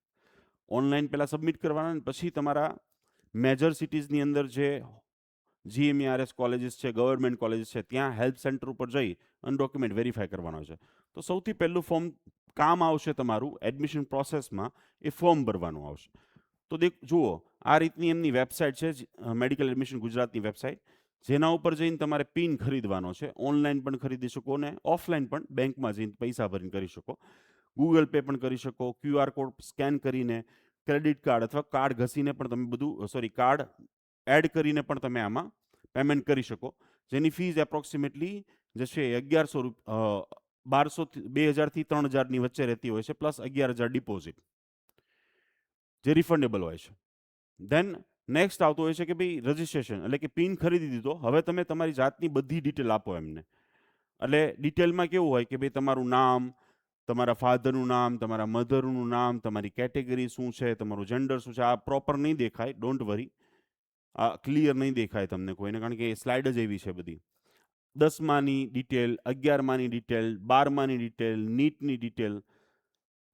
S1: ઓનલાઈન પહેલાં સબમિટ કરવાના, પછી તમારા મેજર સિટીઝની અંદર જે GMARS કોલેજીસ છે, ગવર્મેન્ટ કોલેજીસ છે, ત્યાં હેલ્પ સેન્ટર ઉપર જઈ અને ડોક્યુમેન્ટ વેરીફાઈ કરવાનો છે. તો સૌથી પહેલું ફોર્મ કામ આવશે તમારું એડમિશન પ્રોસેસમાં, એ ફોર્મ ભરવાનું આવશે. તો જુઓ, આ રીતની એમની વેબસાઇટ છે, મેડિકલ એડમિશન ગુજરાતની વેબસાઇટ, જેના ઉપર જઈને તમારે પિન ખરીદવાનો છે. ઓનલાઈન પણ ખરીદી શકો ને ઓફલાઈન પણ બેંકમાં જઈને પૈસા ભરીને કરી શકો. ગૂગલ પે પણ કરી શકો. QR કોડ સ્કેન કરીને, ક્રેડિટ કાર્ડ અથવા કાર્ડ ઘસીને પણ તમે કાર્ડ એડ કરીને પણ તમે આમાં પેમેન્ટ કરી શકો. જેની ફીસ એપ્રોક્સિમેટલી જે છે 2000થી 3000ની વચ્ચે રહેતી હોય છે, પ્લસ 11000 ડિપોઝિટ, જે રિફંડેબલ હોય છે. ધેન નેક્સ્ટ આવતું હોય છે કે ભાઈ રજિસ્ટ્રેશન, એટલે કે પિન ખરીદી દીધો, હવે તમે તમારી જાતની બધી ડિટેલ આપો એમને. એટલે ડિટેલમાં કેવું હોય કે ભાઈ તમારું નામ, તમારા ફાધરનું નામ, તમારા મધરનું નામ, તમારી કેટેગરી શું છે, તમારું જેન્ડર શું છે. આ પ્રોપર નહીં દેખાય, ડોન્ટ વરી, આ ક્લિયર નહીં દેખાય તમને કોઈને, કારણ કે એ સ્લાઇડ જ એવી છે બધી. 10માની ડિટેલ, 11માની ડિટેલ, 12માની ડિટેલ, નીટની ડિટેલ.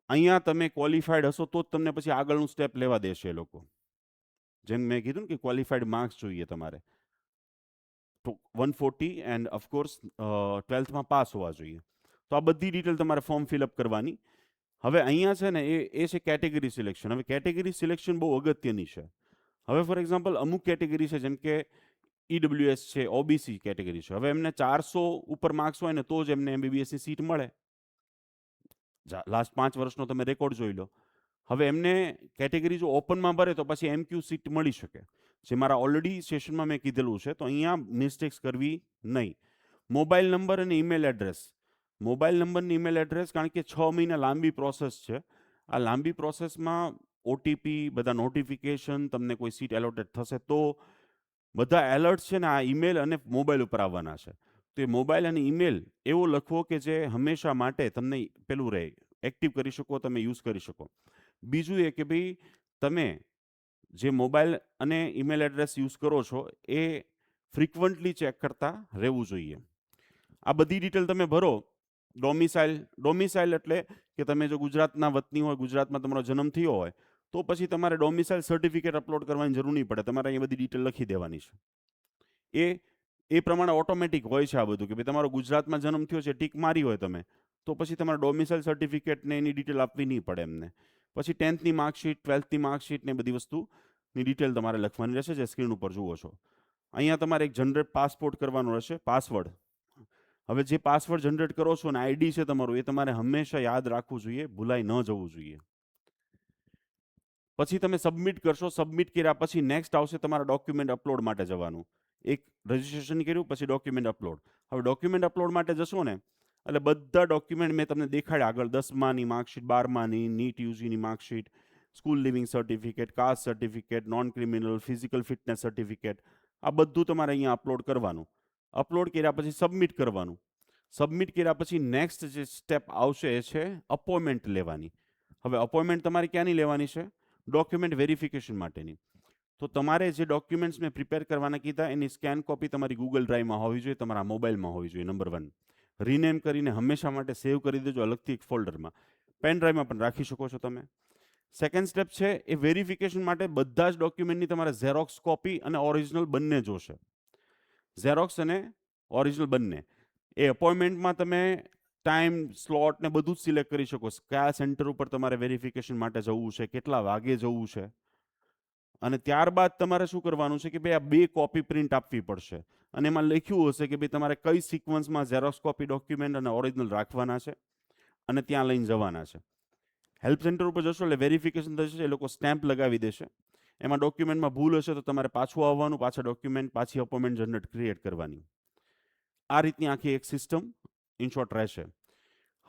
S1: અહીંયા તમે ક્વોલિફાઈડ હશો તો જ તમને પછી આગળનું સ્ટેપ લેવા દેશે એ લોકો. જેમ મેં કીધું ને કે ક્વોલિફાઈડ માર્ક્સ જોઈએ તમારે. 140 એન્ડ ઓફકોર્સ 12થમાં પાસ હોવા જોઈએ. તો આ બધી ડિટેલ તમારે ફોર્મ ફિલઅપ કરવાની. હવે અહીંયા છે ને એ છે કેટેગરી સિલેક્શન. હવે કેટેગરી સિલેક્શન બહુ અગત્યની છે. હવે ફોર એક્ઝામ્પલ અમુક કેટેગરી છે જેમ કે ઈડબ્લ્યુએસ છે, ઓબીસી કેટેગરી છે. હવે એમને 400 ઉપર માર્ક્સ હોય ને તો જ એમને એમબીબીએસની સીટ મળે. લાસ્ટ 5 વર્ષનો તમે રેકોર્ડ જોઈ લો. હવે એમને કેટેગરી જો ઓપનમાં ભરે તો પછી એમક્યુ સીટ મળી શકે, જે મારા ઓલરેડી સેશનમાં મેં કીધેલું છે. તો અહીંયા મિસ્ટેક્સ કરવી નહીં. મોબાઈલ નંબર અને ઈમેલ એડ્રેસ. મોબાઈલ નંબર અને ઈમેલ એડ્રેસ, કારણ કે 6 મહિના લાંબી પ્રોસેસ છે. આ લાંબી પ્રોસેસમાં ઓટીપી, બધા નોટિફિકેશન, તમને કોઈ સીટ એલોટેડ થશે તો બધા એલર્ટ છે ને આ ઈમેલ અને મોબાઈલ ઉપર આવવાના છે. તો એ મોબાઈલ અને ઈમેલ એવો લખવો કે જે હંમેશા માટે તમને પેલું રહે, એક્ટિવ કરી શકો, તમે યુઝ કરી શકો. બીજું એ કે ભાઈ તમે જે મોબાઈલ અને ઈમેલ એડ્રેસ યુઝ કરો છો એ ફ્રિકવન્ટલી ચેક કરતા રહેવું જોઈએ. આ બધી ડિટેલ તમે ભરો. ડોમિસાઇલ એટલે કે તમે જો ગુજરાતના વતની હોય, ગુજરાતમાં તમારો જન્મ થયો હોય, તો પછી તમારે ડોમિસાઇલ સર્ટિફિકેટ અપલોડ કરવાની જરૂર નહીં પડે. તમારે અહીંયા બધી ડિટેલ લખી દેવાની છે. એ પ્રમાણે ઓટોમેટિક હોય છે આ બધું, કે ભાઈ તમારો ગુજરાતમાં જન્મ થયો છે, ટીક મારી હોય તમે, તો પછી તમારે ડોમિસાઇલ સર્ટિફિકેટને એની ડિટેલ આપવી નહીં પડે એમને. પછી 10થની માર્કશીટ, 12થની માર્કશીટ ને બધી વસ્તુની ડિટેલ તમારે લખવાની રહેશે, જે સ્ક્રીન ઉપર જુઓ છો. અહીંયા તમારે એક જનરેટ પાસપોર્ટ કરવાનો રહેશે, પાસવર્ડ. હવે જે પાસવર્ડ જનરેટ કરો છો અને આઈડી છે તમારું, એ તમારે હંમેશા યાદ રાખવું જોઈએ, ભૂલાઈ ન જવું જોઈએ. પછી તમે સબમિટ કરશો. સબમિટ કર્યા પછી નેક્સ્ટ આવશે તમારા ડોક્યુમેન્ટ અપલોડ માટે જવાનું. એક રજીસ્ટ્રેશન કર્યું, પછી ડોક્યુમેન્ટ અપલોડ. હવે ડોક્યુમેન્ટ અપલોડ માટે જશો ને એટલે બધા ડોક્યુમેન્ટ મેં તમને દેખાડ્યા આગળ, 10માની માર્કશીટ, 12માની, નીટ યુજીની marksheet, school leaving certificate, caste certificate, non criminal, physical fitness certificate, આ બધું તમારે અહીંયા અપલોડ કરવાનું. અપલોડ કર્યા પછી સબમિટ કરવાનું. સબમિટ કર્યા પછી નેક્સ્ટ જે સ્ટેપ આવશે એ છે અપોઇન્ટમેન્ટ લેવાની. હવે અપોઇન્ટમેન્ટ તમારે ક્યાંની લેવાની છે? ડોક્યુમેન્ટ વેરિફિકેશન માટેની. તો તમારે જે ડોક્યુમેન્ટ્સ મેં પ્રિપેર કરવાના કીધા એની સ્કેન કોપી તમારી ગૂગલ ડ્રાઈવમાં હોવી જોઈએ, તમારા મોબાઈલમાં હોવી જોઈએ. નંબર 1. રિનેમ કરીને હંમેશા માટે સેવ કરી દેજો અલગથી એક ફોલ્ડરમાં. પેન ડ્રાઈવમાં પણ રાખી શકો છો તમે. સેકન્ડ સ્ટેપ છે એ વેરિફિકેશન માટે બધા જ ડોક્યુમેન્ટની તમારે ઝેરોક્સ કોપી અને ઓરિજિનલ બંને જોશે. ઝેરોક્સ અને ઓરિજિનલ બંને. એ અપોઇન્ટમેન્ટમાં તમે ટાઈમ, સ્લોટ ને બધું જ સિલેક્ટ કરી શકો. કયા સેન્ટર ઉપર તમારે વેરિફિકેશન માટે જવું છે, કેટલા વાગે જવું છે. અને ત્યારબાદ તમારે શું કરવાનું છે કે ભાઈ આ 2 કોપી પ્રિન્ટ આપવી પડશે. અને એમાં લખ્યું હશે કે ભાઈ તમારે કઈ સિક્વન્સમાં ઝેરોક્સ કોપી ડોક્યુમેન્ટ અને ઓરિજિનલ રાખવાના છે અને ત્યાં લઈને જવાના છે. હેલ્પ સેન્ટર ઉપર જશો એટલે વેરિફિકેશન થશે, એ લોકો સ્ટેમ્પ લગાવી દેશે. એમાં ડોક્યુમેન્ટમાં ભૂલ હશે તો તમારે પાછું આવવાનું, પાછા ડોક્યુમેન્ટ, પાછી અપોઇન્ટમેન્ટ જનરેટ ક્રિએટ કરવાની. આ રીતની આખી એક સિસ્ટમ ઇનશોર્ટ રહેશે.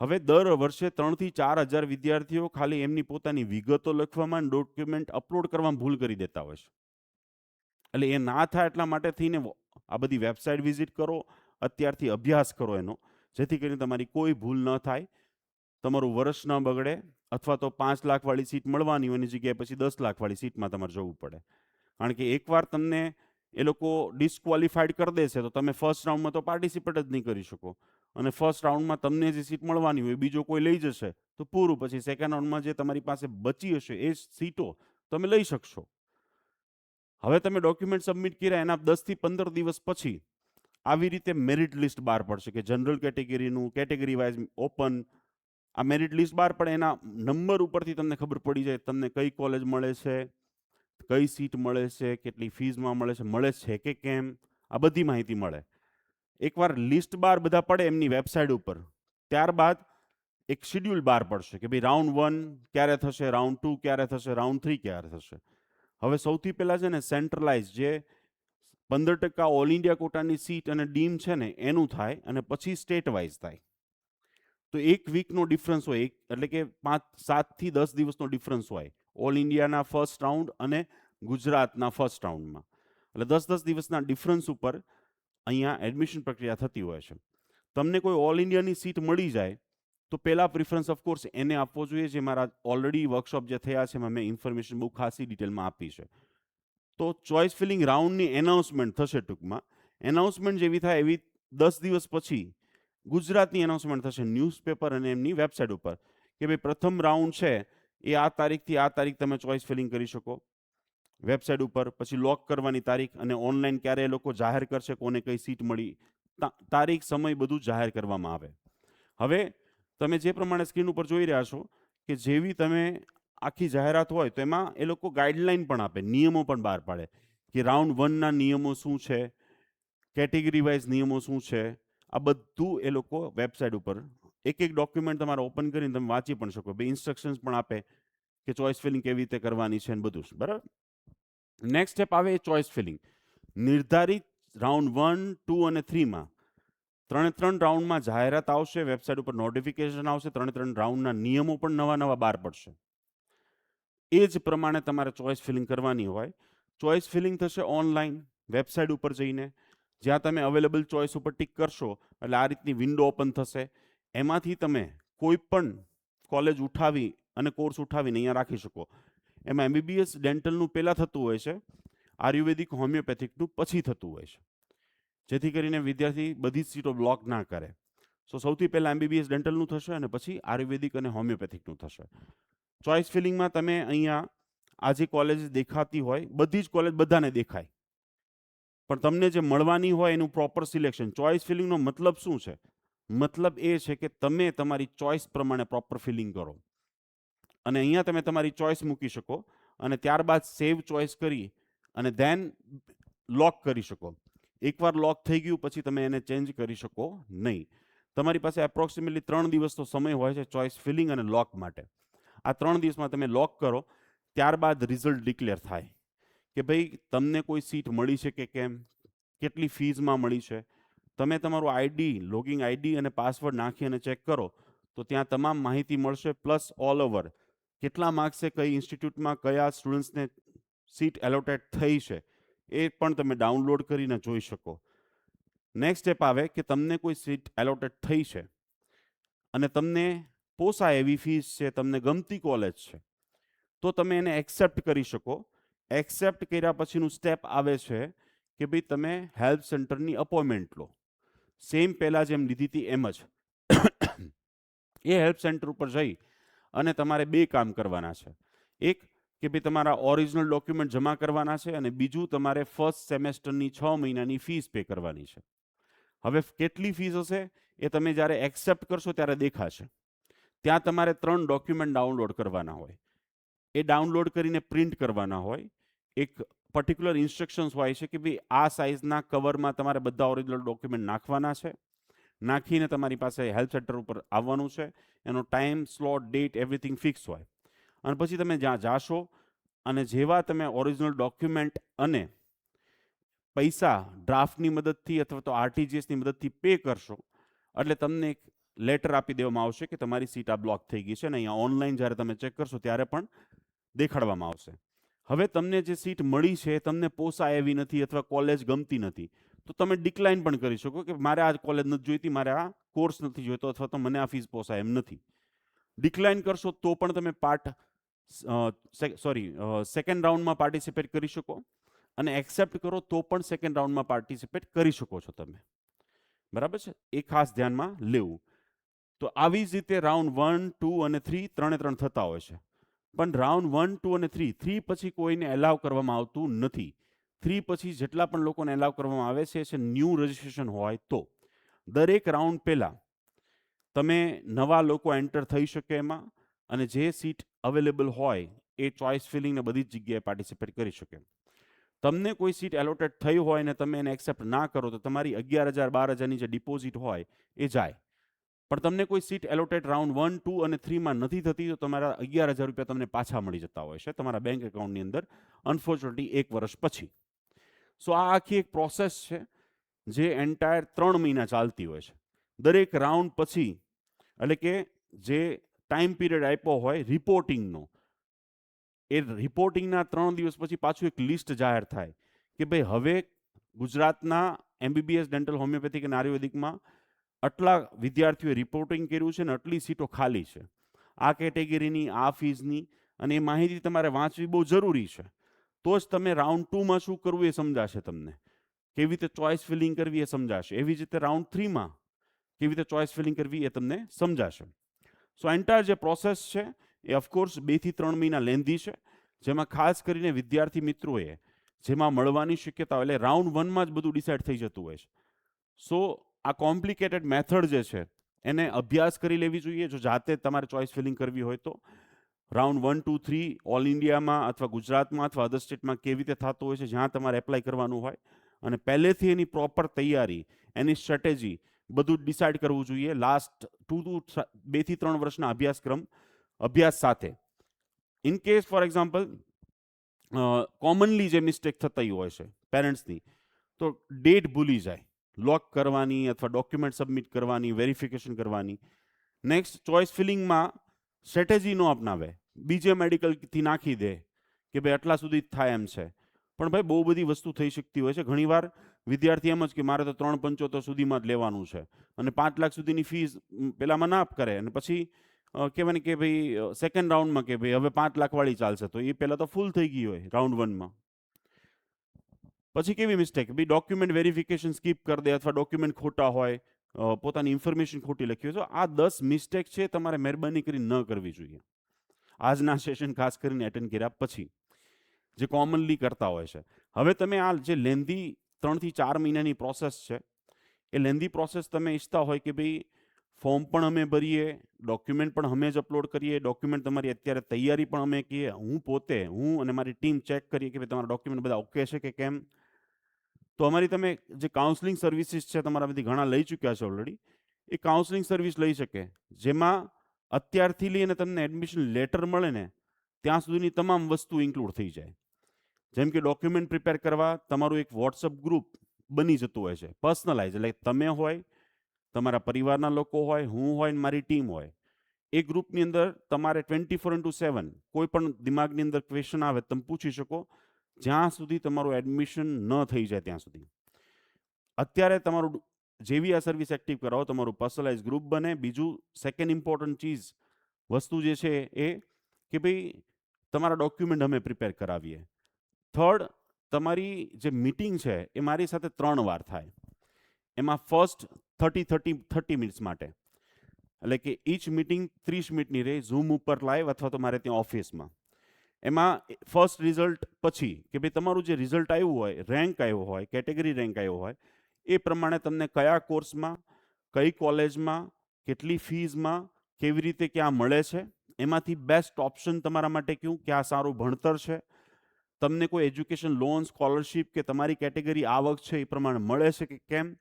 S1: હવે દર વર્ષે 3 થી 4 હજાર વિદ્યાર્થીઓ ખાલી એમની પોતાની વિગતો લખવામાં, ડોક્યુમેન્ટ અપલોડ કરવામાં ભૂલ કરી દેતા હોય છે. એટલે એ ના થાય એટલા માટે થઈને આ બધી વેબસાઇટ વિઝિટ કરો, અત્યારથી અભ્યાસ કરો એનો, જેથી કરીને તમારી કોઈ ભૂલ ન થાય, તમારું વર્ષ ન બગડે, અથવા તો 5 લાખવાળી સીટ મળવાની હોય એની જગ્યાએ પછી 10 લાખવાળી સીટમાં તમારે જવું પડે. કારણ કે એકવાર તમને એ લોકો ડિસ્ક્વોલિફાઈડ કરી દેશે તો તમે ફર્સ્ટ રાઉન્ડમાં તો પાર્ટિસિપેટ જ નહીં કરી શકો. અને ફર્સ્ટ રાઉન્ડમાં તમને જે સીટ મળવાની હોય બીજો કોઈ લઈ જશે તો પૂરું. પછી સેકન્ડ રાઉન્ડમાં જે તમારી પાસે બચી હશે એ સીટો તમે લઈ શકશો. હવે તમે ડોક્યુમેન્ટ સબમિટ કર્યા એના 10 થી 15 દિવસ પછી આવી રીતે મેરિટ લિસ્ટ બહાર પડશે, કે જનરલ કેટેગરીનું, કેટેગરી વાઇઝ ઓપન. આ મેરિટ લિસ્ટ બહાર પડે એના નંબર ઉપરથી તમને ખબર પડી જાય તમને કઈ કોલેજ મળે છે, કઈ સીટ મળે છે, કેટલી ફીઝમાં મળે છે કે કેમ, આ બધી માહિતી મળે. એકવાર લિસ્ટ બહાર બધા પડે એમની વેબસાઇટ ઉપર, ત્યારબાદ એક શિડ્યુલ બહાર પડશે કે ભાઈ રાઉન્ડ 1 ક્યારે થશે, રાઉન્ડ 2 ક્યારે થશે, રાઉન્ડ 3 ક્યારે થશે. હવે સૌથી પહેલાં છે ને સેન્ટ્રલાઇઝ જે 15% ઓલ ઇન્ડિયા કોટાની સીટ અને ડીમ છે ને એનું થાય, અને પછી સ્ટેટ વાઇઝ થાય. તો 1 વીકનો ડિફરન્સ હોય, એટલે કે 7 થી 10 દિવસનો ડિફરન્સ હોય ઓલ ઇન્ડિયાના ફર્સ્ટ રાઉન્ડ અને ગુજરાતના ફર્સ્ટ રાઉન્ડમાં. એટલે 10-10 દિવસના ડિફરન્સ ઉપર અહીંયા એડમિશન પ્રક્રિયા થતી હોય છે. તમને કોઈ ઓલ ઇન્ડિયાની સીટ મળી જાય તો પહેલાં પ્રિફરન્સ ઓફકોર્સ એને આપવો જોઈએ, જે મારા ઓલરેડી વર્કશોપ જે થયા છે એમાં મેં ઇન્ફોર્મેશન બહુ ખાસી ડિટેલમાં આપી છે. તો ચોઇસ ફિલિંગ રાઉન્ડની એનાઉન્સમેન્ટ થશે ટૂંકમાં. એનાઉન્સમેન્ટ જેવી થાય એવી 10 દિવસ પછી ગુજરાતની એનાઉન્સમેન્ટ થશે ન્યૂઝપેપર અને એમની વેબસાઇટ ઉપર, કે ભાઈ પ્રથમ રાઉન્ડ છે એ આ તારીખથી આ તારીખ તમે ચોઇસ ફિલિંગ કરી શકો. વેબસાઇટ ઉપર, પછી લોક કરવાની તારીખ અને ઓનલાઈન ક્યારે એ લોકો જાહેર કરશે કોને કઈ સીટ મળી, તારીખ સમય બધું જાહેર કરવામાં આવે. હવે તમે જે પ્રમાણે સ્ક્રીન ઉપર જોઈ રહ્યા છો કે જેવી તમે આખી જાહેરાત હોય તો એમાં એ લોકો ગાઈડલાઈન પણ આપે, નિયમો પણ બહાર પાડે કે રાઉન્ડ 1ના નિયમો શું છે, કેટેગરી વાઇઝ નિયમો શું છે. આ બધું એ લોકો વેબસાઇટ ઉપર એક એક ડોક્યુમેન્ટ તમારે ઓપન કરીને તમે વાંચી પણ શકો. ઇન્સ્ટ્રક્શન્સ પણ આપે કે ચોઇસ ફિલિંગ કેવી રીતે કરવાની છે ને બધું. બરાબર. નેક્સ્ટ સ્ટેપ આવે ચોઇસ ફિલિંગ. નિર્ધારિત રાઉન્ડ 1, 2 અને 3માં 3 રાઉન્ડમાં જાહેરાત આવશે, વેબસાઇટ ઉપર નોટિફિકેશન આવશે, 3 રાઉન્ડના નિયમો પણ નવા બહાર પડશે. એ જ પ્રમાણે તમારે ચોઇસ ફિલિંગ કરવાની હોય. ચોઇસ ફિલિંગ થશે ઓનલાઈન વેબસાઇટ ઉપર જઈને, જ્યાં તમે અવેલેબલ ચોઇસ ઉપર ટિક કરશો એટલે આ રીતની વિન્ડો ઓપન થશે. એમાંથી તમે કોઈ પણ કોલેજ ઉઠાવી અને કોર્સ ઉઠાવીને અહીંયા રાખી શકો. એમાં MBBS ડેન્ટલનું પહેલાં થતું હોય છે, આયુર્વેદિક હોમિયોપેથિકનું પછી થતું હોય છે, જેથી કરીને વિદ્યાર્થી બધી જ સીટો બ્લોક ના કરે. સૌથી પહેલાં MBBS ડેન્ટલનું થશે અને પછી આયુર્વેદિક અને હોમિયોપેથિકનું થશે. ચોઇસ ફિલિંગમાં તમે અહીંયા આ જે કોલેજ દેખાતી હોય બધી જ કોલેજ બધાને દેખાય, પણ તમને જે મળવાની હોય એનું પ્રોપર સિલેક્શન. ચોઇસ ફિલિંગનો મતલબ શું છે? મતલબ એ છે કે તમે તમારી ચોઇસ પ્રમાણે પ્રોપર ફિલિંગ કરો અને અહીંયા તમે તમારી ચોઇસ મૂકી શકો અને ત્યારબાદ સેવ ચોઇસ કરી અને ધેન લોક કરી શકો. એકવાર લોક થઈ ગયું પછી તમે એને ચેન્જ કરી શકો નહીં. તમારી પાસે એપ્રોક્સિમેટલી 3 દિવસનો સમય હોય છે ચોઇસ ફિલિંગ અને લોક માટે. આ 3 દિવસમાં તમે લોક કરો, ત્યારબાદ રિઝલ્ટ ડિક્લેર થાય કે ભાઈ તમને કોઈ સીટ મળી છે કે કેમ, કેટલી ફીઝમાં મળી છે. તમે તમારું આઈડી, લોગિંગ આઈડી અને પાસવર્ડ નાખી અને ચેક કરો તો ત્યાં તમામ માહિતી મળશે, પ્લસ ઓલ ઓવર કેટલા માર્ક્સે કઈ ઇન્સ્ટિટ્યૂટમાં કયા સ્ટુડન્ટ્સને સીટ એલોટેડ થઈ છે એ પણ તમે ડાઉનલોડ કરીને જોઈ શકો. નેક્સ્ટ સ્ટેપ આવે કે તમને કોઈ સીટ એલોટેડ થઈ છે અને તમને પોસાય એવી ફીસ છે, તમને ગમતી કોલેજ છે, તો તમે એને એક્સેપ્ટ કરી શકો. એક્સેપ્ટ કર્યા પછીનું સ્ટેપ આવે છે કે ભાઈ તમે હેલ્પ સેન્ટરની અપોઇન્ટમેન્ટ લો. સેમ પહેલાં જેમ લીધી હતી એમ જ. એ હેલ્પ સેન્ટર ઉપર જઈ અને તમારે 2 કામ કરવાના છે. એક કે ભાઈ તમારા ઓરિજિનલ ડોક્યુમેન્ટ જમા કરવાના છે અને બીજું તમારે ફર્સ્ટ સેમેસ્ટરની 6 મહિનાની ફીસ પે કરવાની છે. હવે કેટલી ફીસ હશે એ તમે જ્યારે એક્સેપ્ટ કરશો ત્યારે દેખાશે. ત્યાં તમારે 3 ડોક્યુમેન્ટ ડાઉનલોડ કરવાના હોય. એ ડાઉનલોડ કરીને પ્રિન્ટ કરવાના હોય. એક પર્ટિક્યુલર ઇન્સ્ટ્રક્શન્સ હોય છે કે ભાઈ આ સાઇઝના કવરમાં તમારે બધા ઓરિજિનલ ડોક્યુમેન્ટ નાખવાના છે. નાખીને તમારી પાસે હેલ્પ સેન્ટર ઉપર આવવાનું છે. એનો time, slot, date everything fix હોય. અને પછી તમે જ્યાં જાશો અને જેવા તમે ઓરિજિનલ ડોક્યુમેન્ટ અને પૈસા ડ્રાફ્ટની મદદથી અથવા તો RTGSની મદદથી પે કરશો એટલે તમને એક લેટર આપી દેવામાં આવશે કે તમારી સીટ આ બ્લોક થઈ ગઈ છે અને અહીંયા ઓનલાઈન જ્યારે તમે ચેક કરશો ત્યારે પણ દેખાડવામાં આવશે. હવે તમને જે સીટ મળી છે તમને પોસાય એવી નથી અથવા કોલેજ ગમતી નથી તો તમે ડિક્લાઇન પણ કરી શકો કે મારે આ કોલેજ નથી જોઈતી, મારે આ કોર્સ નથી જોઈતો અથવા તો મને આ ફીસ પોસાય એમ નથી. ડિક્લાઇન કરશો તો પણ તમે સેકન્ડ રાઉન્ડમાં પાર્ટિસિપેટ કરી શકો અને એક્સેપ્ટ કરો તો પણ સેકન્ડ રાઉન્ડમાં પાર્ટિસિપેટ કરી શકો છો તમે. બરાબર છે? એ ખાસ ધ્યાનમાં લેવું. તો આવી જ રીતે રાઉન્ડ 1, 2 અને 3 3 થતા હોય છે. પણ રાઉન્ડ 1, 2 અને 3 પછી કોઈને એલાવ કરવામાં આવતું નથી. 3 પછી જેટલા પણ લોકોને એલાવ કરવામાં આવે છે ન્યૂ રજિસ્ટ્રેશન હોય તો. દરેક રાઉન્ડ પહેલાં તમે નવા લોકો એન્ટર થઈ શકે એમાં અને જે સીટ અવેલેબલ હોય એ ચોઇસ ફિલિંગને બધી જ જગ્યાએ પાર્ટિસિપેટ કરી શકે. તમને કોઈ સીટ એલોટેડ થઈ હોય ને તમે એને એક્સેપ્ટ ના કરો તો તમારી 11,000 12,000ની જે ડિપોઝિટ હોય એ જાય. પણ તમને કોઈ સીટ એલોટેડ રાઉન્ડ 1, 2 અને 3માં નથી થતી તો તમારા 11,000 રૂપિયા તમને પાછા મળી જતા હોય છે તમારા બેંક એકાઉન્ટની અંદર, અનફોર્ચ્યુનેટલી 1 વર્ષ પછી. આ આખી એક પ્રોસેસ છે જે એન્ટાયર 3 મહિના ચાલતી હોય છે. દરેક રાઉન્ડ પછી એટલે કે જે ટાઈમ પીરિયડ આપ્યો હોય રિપોર્ટિંગનો, એ રિપોર્ટિંગના 3 દિવસ પછી પાછું એક લિસ્ટ જાહેર થાય કે ભાઈ હવે ગુજરાતના MBBS ડેન્ટલ હોમિયોપેથિક અને આયુર્વેદિકમાં આટલા વિદ્યાર્થીઓએ રિપોર્ટિંગ કર્યું છે ને આટલી સીટો ખાલી છે, આ કેટેગરીની, આ ફીઝની, અને એ માહિતી તમારે વાંચવી બહુ જરૂરી છે. તો જ તમે રાઉન્ડ 2માં શું કરવું એ સમજાશે તમને, કેવી રીતે ચોઇસ ફિલિંગ કરવી એ સમજાશે. એવી જ રીતે રાઉન્ડ 3માં કેવી રીતે ચોઇસ ફિલિંગ કરવી એ તમને સમજાશે. એન્ટાયર જે પ્રોસેસ છે એ ઓફકોર્સ 2 થી 3 મહિના લેન્ધી છે. જેમાં ખાસ કરીને વિદ્યાર્થી મિત્રોએ જેમાં મળવાની શક્યતા હોય, એટલે રાઉન્ડ 1માં જ બધું ડિસાઇડ થઈ જતું હોય છે. સો આ કોમ્પ્લિકેટેડ મેથડ જે છે એને અભ્યાસ કરી લેવી જોઈએ. જો જાતે તમારે ચોઇસ ફિલિંગ કરવી હોય તો રાઉન્ડ 1, 2, 3 ઓલ ઇન્ડિયામાં અથવા ગુજરાતમાં અથવા અધર સ્ટેટમાં કેવી રીતે થતું હોય છે, જ્યાં તમારે એપ્લાય કરવાનું હોય, અને પહેલેથી એની પ્રોપર તૈયારી, એની સ્ટ્રેટેજી બધું ડિસાઇડ કરવું જોઈએ લાસ્ટ 2 થી 3 વર્ષના અભ્યાસ સાથે. In case for example commonly જે મિસ્ટેક થતી હોય છે પેરેન્ટ્સની, તો ડેટ ભૂલી જાય લોક કરવાની અથવા ડોક્યુમેન્ટ સબમિટ કરવાની, વેરિફિકેશન કરવાની. નેક્સ્ટ, ચોઇસ ફિલિંગમાં સ્ટ્રેટેજી નો અપનાવે, બીજે મેડિકલથી નાખી દે કે ભાઈ આટલા સુધી જ થાય એમ છે. પણ ભાઈ બહુ બધી વસ્તુ થઈ શકતી હોય છે. ઘણીવાર વિદ્યાર્થી એમ જ કે મારે તો 3.75 સુધીમાં જ લેવાનું છે અને 5 લાખ સુધીની ફીસ પેલામાં ના કરે, અને પછી કહેવાય ને કે ભાઈ સેકન્ડ રાઉન્ડમાં કે ભાઈ હવે 5 લાખ વાળી ચાલશે, તો એ પહેલા તો ફૂલ થઈ ગઈ હોય રાઉન્ડ 1માં. પછી કેવી મિસ્ટેક, ભાઈ ડોક્યુમેન્ટ વેરિફિકેશન સ્કીપ કરી દે અથવા ડોક્યુમેન્ટ ખોટા હોય, પોતાની ઇન્ફોર્મેશન ખોટી લખી હોય. તો આ 10 મિસ્ટેક છે, તમારે મહેરબાની કરી ન કરવી જોઈએ. આજના સેશન ખાસ કરીને એટેન્ડ કર્યા પછી જે કોમનલી કરતા હોય છે. હવે તમે આ જે લેન્ધી 3 થી 4 મહિનાની પ્રોસેસ છે, એ લેન્ધી પ્રોસેસ તમે ઈચ્છતા હોય કે ભાઈ ફોર્મ પણ અમે ભરીએ, ડોક્યુમેન્ટ પણ અમે જ અપલોડ કરીએ, ડોક્યુમેન્ટ તમારી અત્યારે તૈયારી પણ અમે કહીએ, હું અને મારી ટીમ ચેક કરીએ કે ભાઈ તમારા ડોક્યુમેન્ટ બધા ઓકે છે કે કેમ. તો અમારી તમે જે કાઉન્સલિંગ સર્વિસીસ છે, તમારામાંથી ઘણા લઈ ચૂક્યા છે ઓલરેડી, એ કાઉન્સલિંગ સર્વિસ લઈ શકે, જેમાં અત્યારથી લઈને તમને એડમિશન લેટર મળે ને ત્યાં સુધીની તમામ વસ્તુ ઇન્ક્લુડ થઈ જાય. જેમ કે ડોક્યુમેન્ટ પ્રિપેર કરવા તમારું એક વોટ્સઅપ ગ્રુપ બની જતું હોય છે, પર્સનલાઇઝ, એટલે તમે હોય, તમારા પરિવારના લોકો હોય, હું હોય, મારી ટીમ હોય. એ ગ્રુપની અંદર તમારે 24/7 કોઈ પણ દિમાગની અંદર ક્વેશ્ચન આવે તમે પૂછી શકો, જ્યાં સુધી તમારું એડમિશન ન થઈ જાય ત્યાં સુધી. અત્યારે તમારું જેવી આ સર્વિસ એક્ટિવ કરાવો, તમારું પર્સનલાઇઝ ગ્રુપ બને. બીજું સેકન્ડ ઇમ્પોર્ટન્ટ વસ્તુ જે છે એ કે ભાઈ તમારા ડોક્યુમેન્ટ અમે પ્રિપેર કરાવીએ. થર્ડ, તમારી જે મીટિંગ છે એ મારી સાથે 3 વાર થાય. એમાં ફર્સ્ટ 30 મિનિટ્સ માટે, એટલે કે ઈચ મીટિંગ 30 મિનિટની રહે, ઝૂમ ઉપર લાઈવ અથવા તો મારે ત્યાં ઓફિસમાં. એમાં ફર્સ્ટ રિઝલ્ટ પછી કે ભાઈ તમારું જે રિઝલ્ટ આવ્યું હોય, રેન્ક આવ્યો હોય, કેટેગરી રેન્ક આવ્યો હોય, એ પ્રમાણે તમને કયા કોર્સમાં, કઈ કોલેજમાં, કેટલી ફીઝમાં, કેવી રીતે ક્યાં મળે છે, એમાંથી બેસ્ટ ઓપ્શન તમારા માટે કયું, ક્યાં સારું ભણતર છે, તમને કોઈ એજ્યુકેશન લોન, સ્કોલરશિપ કે તમારી કેટેગરી આવક છે એ પ્રમાણે મળે છે કે કેમ.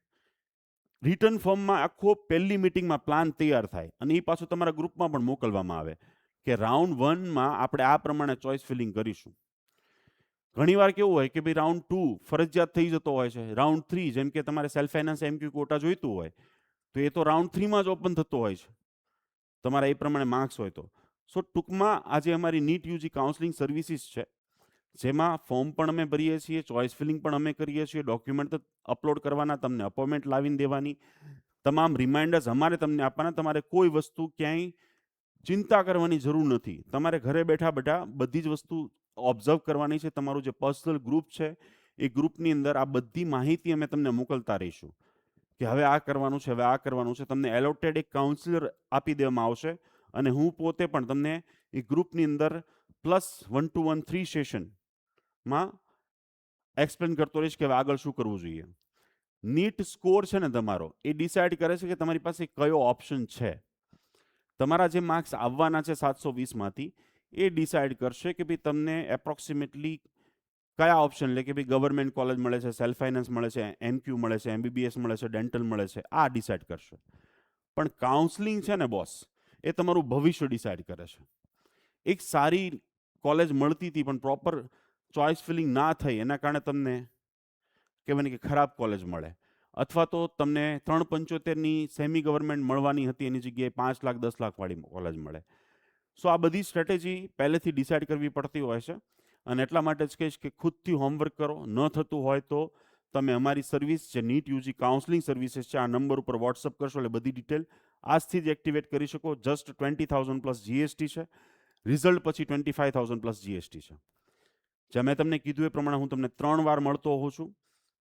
S1: રિટર્ન ફોર્મમાં આખો પહેલી મિટિંગમાં પ્લાન તૈયાર થાય અને એ પાછું તમારા ગ્રુપમાં પણ મોકલવામાં આવે કે રાઉન્ડ 1માં આપણે આ પ્રમાણે ચોઇસ ફિલિંગ કરીશું. ઘણીવાર કેવું હોય કે ભાઈ રાઉન્ડ 2 ફરજિયાત થઈ જતો હોય છે, રાઉન્ડ 3 જેમ કે તમારે સેલ્ફ ફાઇનાન્સ MQ કોટા જોઈતું હોય તો એ તો રાઉન્ડ 3માં જ ઓપન થતો હોય છે, તમારા એ પ્રમાણે માર્ક્સ હોય તો. સો ટૂંકમાં આજે અમારી નીટ યુજી કાઉન્સલિંગ સર્વિસીસ છે, જેમાં ફોર્મ પણ અમે ભરીએ છીએ, ચોઇસ ફિલિંગ પણ અમે કરીએ છીએ, ડોક્યુમેન્ટ અપલોડ કરવાના, તમને અપોઇન્ટમેન્ટ લાવીને દેવાની, તમામ રિમાઇન્ડર્સ અમારે તમને આપવાના. તમારે કોઈ વસ્તુ ક્યાંય ચિંતા કરવાની જરૂર નથી. તમારે ઘરે બેઠા બધી જ વસ્તુ ઓબ્ઝર્વ કરવાની છે. તમારું જે પર્સનલ ગ્રુપ છે એ ગ્રુપની અંદર આ બધી માહિતી અમે તમને મોકલતા રહીશું કે હવે આ કરવાનું છે, હવે આ કરવાનું છે. તમને એલોટેડ એક કાઉન્સિલર આપી દેવામાં આવશે અને હું પોતે પણ તમને એ ગ્રુપની અંદર +1 to 1 3 સેશનમાં એક્સપ્લેન કરતો રહીશ કે હવે આગળ શું કરવું જોઈએ. નીટ સ્કોર છે ને તમારો, એ ડિસાઇડ કરે છે કે તમારી પાસે કયો ઓપ્શન છે. તમારા જે માર્ક્સ આવવાના છે 720માંથી, એ ડિસાઇડ કરશે કે ભાઈ તમને એપ્રોક્સિમેટલી કયા ઓપ્શન, એટલે કે ભાઈ ગવર્મેન્ટ કોલેજ મળે છે, સેલ્ફ ફાઇનાન્સ મળે છે, MQ મળે છે, MBBS મળે છે, ડેન્ટલ મળે છે, આ ડિસાઇડ કરશે. પણ કાઉન્સલિંગ છે ને બોસ, એ તમારું ભવિષ્ય ડિસાઇડ કરે છે. એક સારી કોલેજ મળતી હતી પણ પ્રોપર ચોઇસ ફિલિંગ ના થઈ, એના કારણે તમને કહેવાય ને કે ખરાબ કોલેજ મળે, અથવા તો તમને 3.75ની સેમી ગવર્મેન્ટ મળવાની હતી એની જગ્યાએ 5 લાખ 10 લાખ વાળી કોલેજ મળે. સો આ બધી સ્ટ્રેટેજી પહેલેથી ડિસાઇડ કરવી પડતી હોય છે અને એટલા માટે જ કહીશ કે ખુદથી હોમવર્ક કરો. ન થતું હોય તો તમે અમારી સર્વિસ જે નીટ યુજી કાઉન્સલિંગ સર્વિસીસ છે, આ નંબર ઉપર વોટ્સઅપ કરશો એટલે બધી ડિટેલ આજથી જ એક્ટિવેટ કરી શકો. જસ્ટ 20,000 પ્લસ GST છે, રિઝલ્ટ પછી 25,000 પ્લસ GST છે. જે મેં તમને કીધું એ પ્રમાણે હું તમને 3 વાર મળતો હોઉં છું.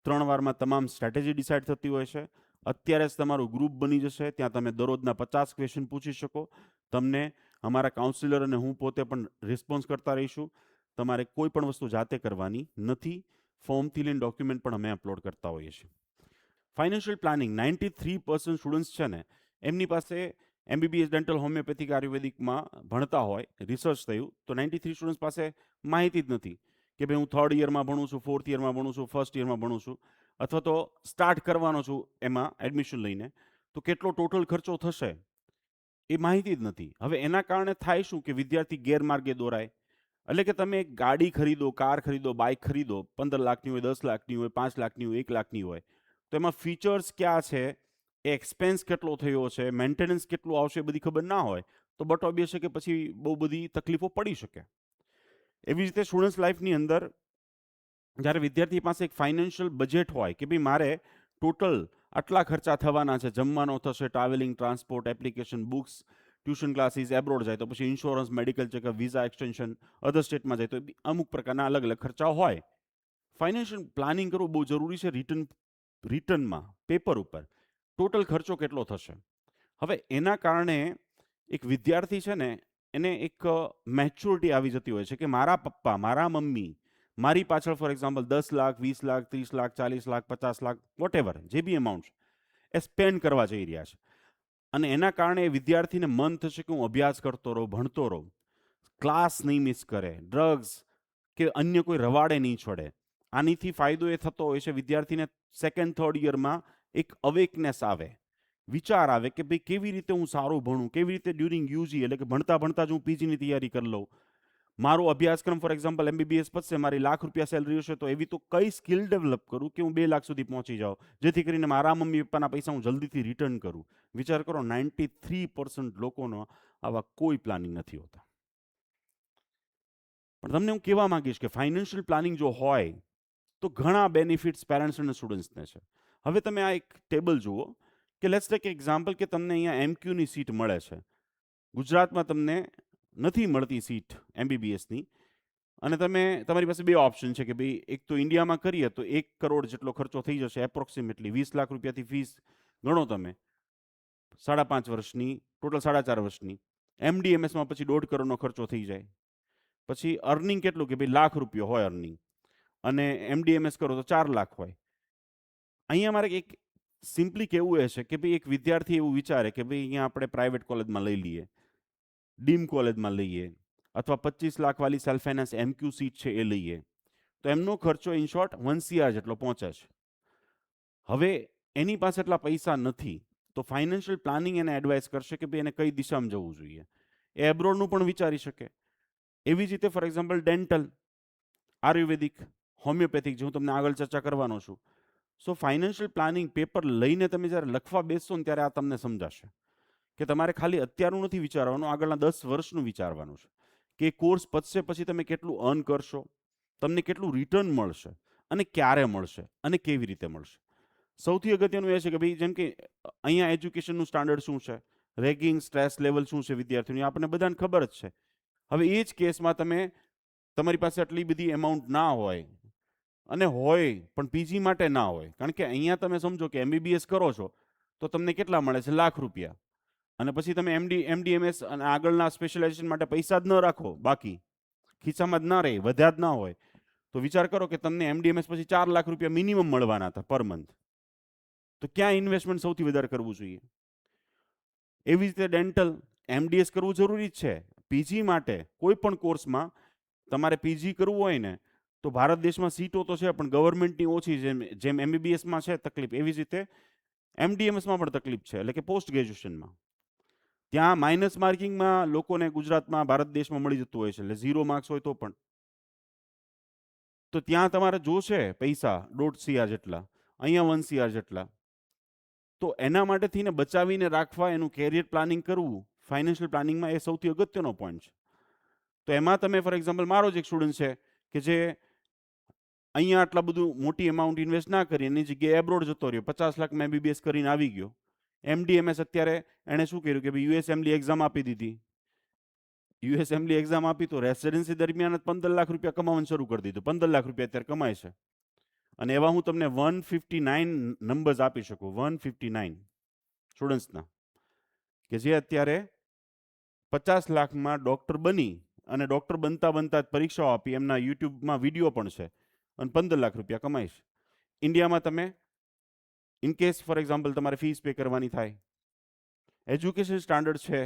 S1: 3 વારમાં તમામ સ્ટ્રેટેજી ડિસાઇડ થતી હોય છે. અત્યારે જ તમારું ગ્રુપ બની જશે, ત્યાં તમે દરરોજના 50 ક્વેશ્ચન પૂછી શકો. તમને અમારા કાઉન્સિલર અને હું પોતે પણ રિસ્પોન્સ કરતા રહીશું. તમારે કોઈ પણ વસ્તુ જાતે કરવાની નથી. ફોર્મથી લઈને ડોક્યુમેન્ટ પણ અમે અપલોડ કરતા હોઈએ છીએ. ફાઇનાન્શિયલ પ્લાનિંગ 93% સ્ટુડન્ટ્સ છે ને એમની પાસે MBBS ડેન્ટલ હોમિયોપેથિક આયુર્વેદિકમાં ભણતા હોય, રિસર્ચ થયું તો 93 સ્ટુડન્ટ્સ પાસે માહિતી જ નથી કે ભાઈ હું 3rd યરમાં ભણું છું, 4th યરમાં ભણું છું, 1st યરમાં ભણું છું, અથવા તો સ્ટાર્ટ કરવાનો છું એમાં એડમિશન લઈને, તો કેટલો ટોટલ ખર્ચો થશે એ માહિતી જ નથી. હવે એના કારણે થાય શું કે વિદ્યાર્થી ગેરમાર્ગે દોરાય. એટલે કે તમે એક ગાડી ખરીદો, કાર ખરીદો, બાઇક ખરીદો, 15 લાખની હોય, 10 લાખની હોય, 5 લાખની હોય, 1 લાખની હોય, તો એમાં ફીચર્સ ક્યાં છે, એ એક્સપેન્સ કેટલો થયો છે, મેન્ટેનન્સ કેટલું આવશે, એ બધી ખબર ના હોય તો બટ ઓબ્વિયસ છે કે પછી બહુ બધી તકલીફો પડી શકે. એવી રીતે સ્ટુડન્ટ્સ લાઈફની અંદર જ્યારે વિદ્યાર્થી પાસે એક ફાઇનાન્શિયલ બજેટ હોય કે ભાઈ મારે ટોટલ આટલા ખર્ચા થવાના છે, જમવાનો થશે, travelling, transport, application, books, tuition classes, abroad જાય તો પછી insurance, medical checkup, visa extension, other સ્ટેટમાં જાય તો અમુક પ્રકારના અલગ અલગ ખર્ચા હોય. ફાઇનાન્શિયલ પ્લાનિંગ કરવું બહુ જરૂરી છે. રિટર્નમાં પેપર ઉપર ટોટલ ખર્ચો કેટલો થશે. હવે એના કારણે એક વિદ્યાર્થી છે ને એને એક મેચ્યોરિટી આવી જતી હોય છે કે મારા પપ્પા, મારા મમ્મી મારી પાછળ for example 10 lakh, 20 lakh, 30 lakh, 40 lakh, 50 lakh, whatever જે બી અમાઉન્ટ છે એ સ્પેન્ડ કરવા જઈ રહ્યા છે. અને એના કારણે વિદ્યાર્થીને મન થશે કે હું અભ્યાસ કરતો રહું, ભણતો રહું, ક્લાસ નહીં મિસ કરે, ડ્રગ્સ કે અન્ય કોઈ રવાડે નહીં છોડે. આનીથી ફાયદો એ થતો હોય છે વિદ્યાર્થીને 2nd, 3rd યરમાં એક અવેકનેસ આવે, વિચાર આવે કે ભાઈ કેવી રીતે હું સારું ભણું, કેવી રીતે ડ્યુરિંગ યુજી એટલે કે ભણતા ભણતા જ હું પીજીની તૈયારી કરી લઉં. મારો અભ્યાસક્રમ ફોર એક્ઝામ્પલ MBBS પતશે, મારી ₹1 લાખ સેલરી હશે તો એવી તો કઈ સ્કિલ ડેવલપ કરું કે હું 2 લાખ સુધી પહોંચી જાઉં, જેથી કરીને મારા મમ્મી પપ્પાના પૈસા હું જલ્દીથી રિટર્ન કરું. વિચાર કરો 93% લોકોનો આવા કોઈ પ્લાનિંગ નથી હોતા. પણ તમને હું કહેવા માંગીશ કે ફાઇનાન્શિયલ પ્લાનિંગ જો હોય તો ઘણા બેનિફિટ્સ પેરેન્ટ્સ અને સ્ટુડન્ટ્સને છે. હવે તમે આ એક ટેબલ જુઓ કે લેટ્સ ટેક એક્ઝામ્પલ કે તમને અહીંયા MQની સીટ મળે છે. ગુજરાતમાં તમને નથી મળતી સીટ MBBSની, અને તમારી પાસે 2 ઓપ્શન છે કે ભાઈ એક તો ઇન્ડિયામાં કરીએ તો 1 કરોડ જેટલો ખર્ચો થઈ જશે એપ્રોક્સિમેટલી, 20 લાખ રૂપિયાથી ફીસ ગણો તમે, 5.5 વર્ષની, ટોટલ 4.5 વર્ષની. MDMSમાં પછી 1.5 કરોડનો ખર્ચો થઈ જાય. પછી અર્નિંગ કેટલું કે ભાઈ ₹1 લાખ હોય અર્નિંગ, અને MDMS કરો તો 4 લાખ હોય. અહીંયા મારે એક સિમ્પલી કહેવું એ છે કે ભાઈ એક વિદ્યાર્થી એવું વિચારે કે ભાઈ અહીંયા આપણે પ્રાઇવેટ કોલેજમાં લઈ લઈએ, ડીમ કોલેજમાં લઈએ, અથવા 25 લાખ વાળી સેલ્ફ ફાઇનાન્સ MQ સીટ છે એ લઈએ, તો એમનો ખર્ચો ઇન શોર્ટ 1 CR જેટલો પહોંચે છે. હવે એની પાસે એટલા પૈસા નથી તો ફાઇનાન્શિયલ પ્લાનિંગ એને એડવાઇસ કરશે કે ભાઈ એને કઈ દિશામાં જવું જોઈએ. એ એબ્રોડનું પણ વિચારી શકે. એવી જ રીતે for example dental, Ayurvedic, homeopathic, જે હું તમને આગળ ચર્ચા કરવાનો છું. સો ફાઇનાન્શિયલ પ્લાનિંગ પેપર લઈને તમે જ્યારે લખવા બેસશો ને ત્યારે આ તમને સમજાશે કે તમારે ખાલી અત્યારનું નથી વિચારવાનું, આગળના 10 વર્ષનું વિચારવાનું છે કે કોર્સ પતશે પછી તમે કેટલું અર્ન કરશો, તમને કેટલું રિટર્ન મળશે, અને ક્યારે મળશે, અને કેવી રીતે મળશે. સૌથી અગત્યનું એ છે કે ભાઈ જેમ કે અહીંયા એજ્યુકેશનનું સ્ટાન્ડર્ડ શું છે, રેગિંગ, સ્ટ્રેસ લેવલ શું છે વિદ્યાર્થીઓની, આપણને બધાને ખબર જ છે. હવે એ જ કેસમાં તમારી પાસે આટલી બધી એમાઉન્ટ ના હોય, અને હોય પણ પીજી માટે ના હોય, કારણ કે અહીંયા તમે સમજો કે MBBS કરો છો તો તમને કેટલા મળે છે? ₹1 લાખ. અને પછી તમે MDMS અને આગળના સ્પેશિયલાઇઝેશન માટે પૈસા જ ન રાખો, બાકી ખિસ્સામાં જ ના રહે, વધ્યા જ ના હોય, તો વિચાર કરો કે તમને MDMS પછી ₹4 લાખ મિનિમમ મળવાના હતા પર મંથ. તો ક્યાં ઇન્વેસ્ટમેન્ટ સૌથી વધારે કરવું જોઈએ? એવી રીતે ડેન્ટલ, MDS કરવું જરૂરી જ છે. પીજી માટે કોઈ પણ કોર્સમાં તમારે પીજી કરવું હોય ને તો ભારત દેશમાં સીટો તો છે પણ ગવર્મેન્ટની ઓછી, જેમ MBBSમાં છે તકલીફ, એવી જ રીતે MDMSમાં પણ તકલીફ છે, એટલે કે પોસ્ટ ગ્રેજ્યુએશનમાં. ત્યાં માઇનસ માર્કિંગમાં લોકોને ગુજરાતમાં, ભારત દેશમાં મળી જતું હોય છે, એટલે 0 માર્ક્સ હોય તો પણ. તો ત્યાં તમારે જોશે પૈસા 1.5 CR જેટલા, અહીંયા 1 CR જેટલા. તો એના માટે થઈને બચાવીને રાખવા, એનું કેરિયર પ્લાનિંગ કરવું ફાઇનાન્શિયલ પ્લાનિંગમાં એ સૌથી અગત્યનો પોઈન્ટ છે. તો એમાં તમે ફોર એક્ઝામ્પલ મારો જ એક સ્ટુડન્ટ છે કે જે અહીંયા આટલા બધું મોટી અમાઉન્ટ ઇન્વેસ્ટ ના કરી એની જગ્યાએ એબ્રોડ જતો રહ્યો, 50 લાખમાં MBBS કરીને આવી ગયો. MDMS અત્યારે એણે શું કર્યું કે ભાઈ USMLE એક્ઝામ આપી દીધી. USMLE એક્ઝામ આપી તો રેસિડેન્સી દરમિયાન જ ₹15 લાખ કમાવાનું શરૂ કરી દીધું. ₹15 લાખ અત્યારે કમાય છે. અને એવા હું તમને 159 નંબર્સ આપી શકું, 159 સ્ટુડન્ટ્સના, કે જે અત્યારે 50 લાખમાં ડોક્ટર બની અને ડૉક્ટર બનતા બનતા જ પરીક્ષાઓ આપી, એમના યુટ્યુબમાં વિડીયો પણ છે, અને 15 લાખ રૂપિયા કમાય છે. ઇન્ડિયામાં તમે ઇન કેસ ફોર એક્ઝામ્પલ તમારે ફીસ પે કરવાની થાય, એજ્યુકેશન સ્ટાન્ડર્ડ છે,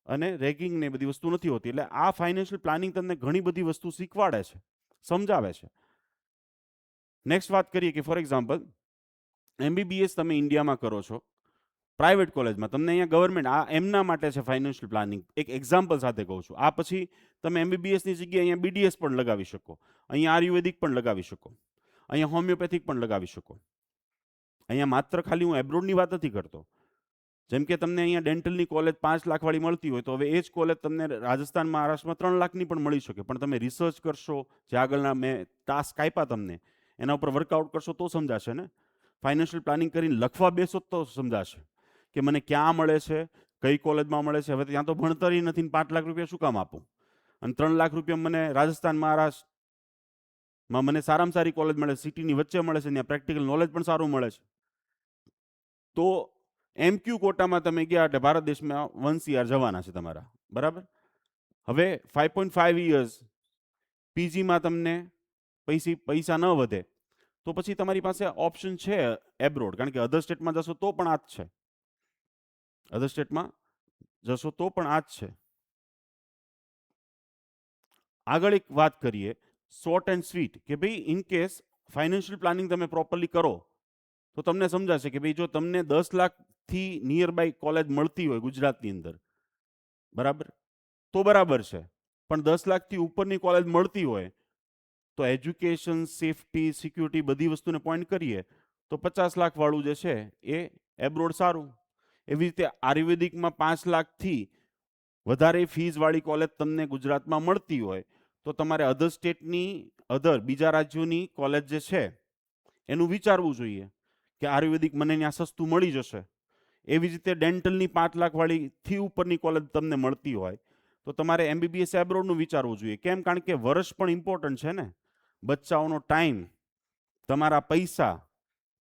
S1: અને રેગિંગ ને બધી વસ્તુ નથી હોતી. એટલે આ ફાઇનાન્શિયલ પ્લાનિંગ તમને ઘણી બધી વસ્તુ શીખવાડે છે, સમજાવે છે. નેક્સ્ટ વાત કરીએ કે ફોર એક્ઝામ્પલ MBBS તમે ઇન્ડિયામાં કરો છો પ્રાઇવેટ કોલેજમાં, તમને અહીંયા ગવર્મેન્ટ, આ એમના માટે છે ફાઇનાન્શિયલ પ્લાનિંગ. એક એક્ઝામ્પલ સાથે કહું છું. આ પછી તમે MBBSની જગ્યાએ અહીંયા BDS પણ લગાવી શકો, અહીંયા આયુર્વેદિક પણ લગાવી શકો, અહીંયા હોમિયોપેથિક પણ લગાવી શકો. અહીંયા માત્ર ખાલી હું એબ્રોડની વાત નથી કરતો. જેમ કે તમને અહીંયા ડેન્ટલની કોલેજ 5 લાખ વાળી મળતી હોય, તો હવે એ જ કોલેજ તમને રાજસ્થાન, મહારાષ્ટ્રમાં 3 લાખની પણ મળી શકે. પણ તમે રિસર્ચ કરશો, જે આગળના મેં ટાસ્ક આપ્યા તમને, એના ઉપર વર્કઆઉટ કરશો તો સમજાશે ને. ફાઇનાન્શિયલ પ્લાનિંગ કરીને લખવા બેસો તો સમજાશે કે મને ક્યાં મળે છે, કઈ કોલેજમાં મળે છે. હવે ત્યાં તો ભણતરી નથી, 5 લાખ રૂપિયા શું કામ આપું, અને 3 લાખ રૂપિયા મને રાજસ્થાન, મહારાષ્ટ્રમાં મને સારામાં સારી કોલેજ મળે, સિટીની વચ્ચે મળે છે, ત્યાં પ્રેક્ટિકલ નોલેજ પણ સારું મળે છે. તો MQ કોટામાં તમે ગયા એટલે ભારત દેશમાં 1 CR જવાના છે તમારા, બરાબર. હવે 5.5 years PGમાં તમને પૈસા ન વધે તો પછી તમારી પાસે ઓપ્શન છે એબ્રોડ, કારણ કે અધર સ્ટેટમાં જશો તો પણ આ જ છે, અધર સ્ટેટમાં જશો તો પણ આ જ છે. આગળ એક વાત કરીએ શોર્ટ એન્ડ સ્વીટ, કે ભાઈ ઇન કેસ ફાઇનાન્શિયલ પ્લાનિંગ તમે પ્રોપરલી કરો તો તમને સમજાશે કે ભાઈ જો તમને 10 લાખથી નિયર બાય કોલેજ મળતી હોય ગુજરાતની અંદર, બરાબર, તો બરાબર છે. પણ 10 લાખથી ઉપરની કોલેજ મળતી હોય તો એજ્યુકેશન, સેફટી, સિક્યુરિટી બધી વસ્તુને પોઈન્ટ કરીએ તો 50 લાખ વાળું જે છે એ એબ્રોડ સારું. એવી રીતે આયુર્વેદિકમાં 5 લાખથી વધારે ફીસ વાળી કોલેજ તમને ગુજરાતમાં મળતી હોય તો તમારે અધર સ્ટેટની, બીજા રાજ્યોની કોલેજ જે છે એનું વિચારવું જોઈએ કે આયુર્વેદિક મને ત્યાં સસ્તું મળી જશે. એવી જ રીતે ડેન્ટલની 5 લાખ વાળીથી ઉપરની કોલેજ તમને મળતી હોય તો તમારે MBBS એબ્રોડનું વિચારવું જોઈએ. કેમ? કારણ કે વર્ષ પણ ઇમ્પોર્ટન્ટ છે ને. બચ્ચાઓનો ટાઈમ, તમારા પૈસા,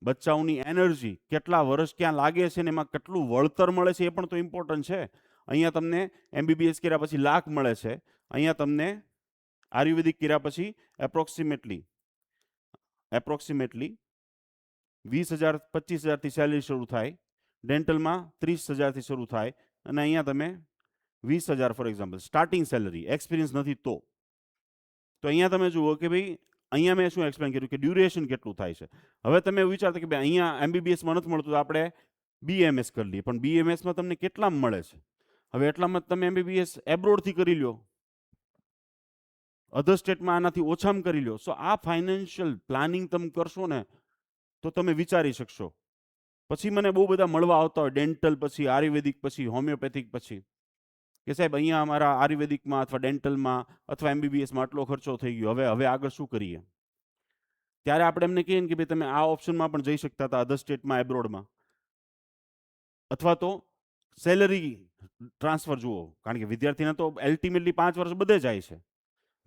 S1: બચ્ચાઓની એનર્જી, કેટલા વર્ષ ક્યાં લાગે છે ને એમાં કેટલું વળતર મળે છે એ પણ તો ઇમ્પોર્ટન્ટ છે. અહીંયા તમને MBBS કર્યા પછી લાખ મળે છે, અહીંયા તમને આયુર્વેદિક કર્યા પછી એપ્રોક્સિમેટલી 20,000 25,000થી સેલરી શરૂ થાય, ડેન્ટલમાં 30,000થી શરૂ થાય, અને અહીંયા તમે 20,000 for example starting salary, experience નથી તો અહીંયા તમે જુઓ કે ભાઈ અહીંયા મેં શું એક્સપ્લેન કર્યું કે ડ્યુરેશન કેટલું થાય છે. હવે તમે વિચારતા કે ભાઈ અહીંયા MBBSમાં નથી મળતું તો આપણે BMS કરી લઈએ, પણ BMSમાં તમને કેટલામાં મળે છે? હવે એટલામાં તમે MBBS એબ્રોડથી કરી લો, અધર સ્ટેટમાં આનાથી ઓછામાં કરી લો. સો આ ફાઇનાન્શિયલ પ્લાનિંગ તમે કરશો ને તો તમે વિચારી શકશો. પછી મને બહુ બધા મળવા આવતા હોય, ડેન્ટલ પછી આયુર્વેદિક પછી હોમિયોપેથિક પછી, કે સાહેબ અહીંયા અમારા આયુર્વેદિકમાં અથવા ડેન્ટલમાં અથવા MBBSમાં આટલો ખર્ચો થઈ ગયો, હવે આગળ શું કરીએ? ત્યારે આપણે એમને કહીએ કે ભાઈ તમે આ ઓપ્શનમાં પણ જઈ શકતા હતા, અધર સ્ટેટમાં, એબ્રોડમાં, અથવા તો સેલરી ટ્રાન્સફર જુઓ, કારણ કે વિદ્યાર્થીને તો અલ્ટિમેટલી 5 વર્ષ બધે જાય છે,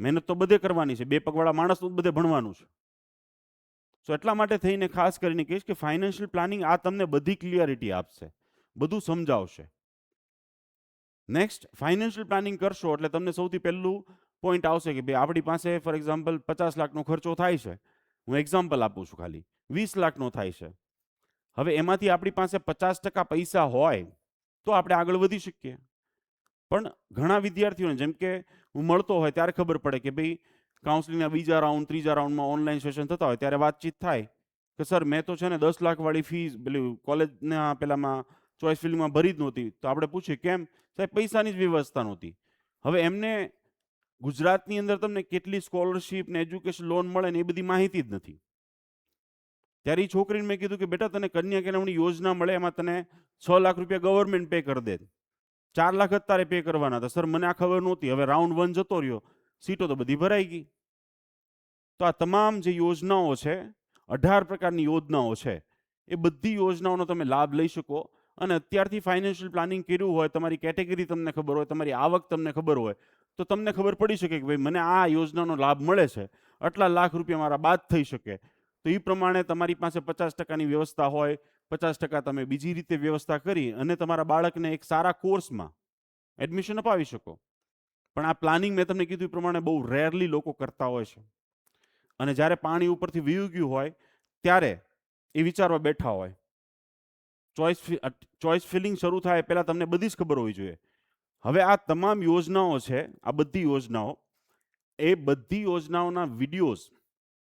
S1: મહેનત તો બધે કરવાની છે, 2 પગવાળા માણસનું બધે ભણવાનું છે. સો એટલા માટે થઈને ખાસ કરીને કહીશ કે ફાઇનાન્શિયલ પ્લાનિંગ આ તમને બધી ક્લિયરિટી આપશે, બધું સમજાવશે. નેક્સ્ટ, ફાઇનાન્શિયલ પ્લાનિંગ કરશો એટલે તમને સૌથી પહેલું પોઈન્ટ આવશે કે ભાઈ આપણી પાસે ફોર એક્ઝામ્પલ 50 લાખનો ખર્ચો થાય છે, હું એક્ઝામ્પલ આપું છું, ખાલી 20 લાખનો થાય છે. હવે એમાંથી આપણી પાસે 50% પૈસા હોય તો આપણે આગળ વધી શકીએ. પણ ઘણા વિદ્યાર્થીઓને, જેમ કે હું મળતો હોય ત્યારે ખબર પડે કે ભાઈ કાઉન્સલિંગના બીજા રાઉન્ડ, ત્રીજા રાઉન્ડમાં ઓનલાઈન સેશન થતા હોય ત્યારે વાતચીત થાય કે સર મેં તો છે ને 10 લાખ વાળી ફીસ પેલી કોલેજના પેલામાં ચોઇસ ફિલ્ડમાં ભરી જ નહોતી. તો આપણે પૂછીએ કેમ? સાહેબ પૈસાની જ વ્યવસ્થા નહોતી. હવે એમને ગુજરાતની અંદર તમને કેટલી સ્કોલરશિપ ને એજ્યુકેશન લોન મળે ને એ બધી માહિતી જ નથી. ત્યારે એ છોકરીને મેં કીધું કે બેટા તને કન્યા કેળવણી યોજના મળે, એમાં તને 6 લાખ રૂપિયા ગવર્મેન્ટ પે કરી દે, 4 લાખ જ તારે પે કરવાના હતા. સર મને આ ખબર નહોતી. હવે રાઉન્ડ 1 જતો રહ્યો, સીટો તો બધી ભરાઈ ગઈ. તો આ તમામ જે યોજનાઓ છે, 18 પ્રકારની યોજનાઓ છે, એ બધી યોજનાઓનો તમે લાભ લઈ શકો. અને અત્યારથી ફાઇનાન્શિયલ પ્લાનિંગ કર્યું હોય, તમારી કેટેગરી તમને ખબર હોય, તમારી આવક તમને ખબર હોય, તો તમને ખબર પડી શકે કે ભાઈ મને આ યોજનાનો લાભ મળે છે, આટલા લાખ રૂપિયા મારા બાદ થઈ શકે. તો એ પ્રમાણે તમારી પાસે 50%ની વ્યવસ્થા હોય, 50% તમે બીજી રીતે વ્યવસ્થા કરી અને તમારા બાળકને એક સારા કોર્સમાં એડમિશન અપાવી શકો. પણ આ પ્લાનિંગ મેં તમને કીધું એ પ્રમાણે બહુ રેરલી લોકો કરતા હોય છે. અને જ્યારે પાણી ઉપરથી વીયું ગયું હોય ત્યારે એ વિચારવા બેઠા હોય. ચોઇસ ફિલિંગ શરૂ થાય પહેલાં તમને બધી જ ખબર હોવી જોઈએ. હવે આ તમામ યોજનાઓ છે, આ બધી યોજનાઓ, એ બધી યોજનાઓના વિડીયોઝ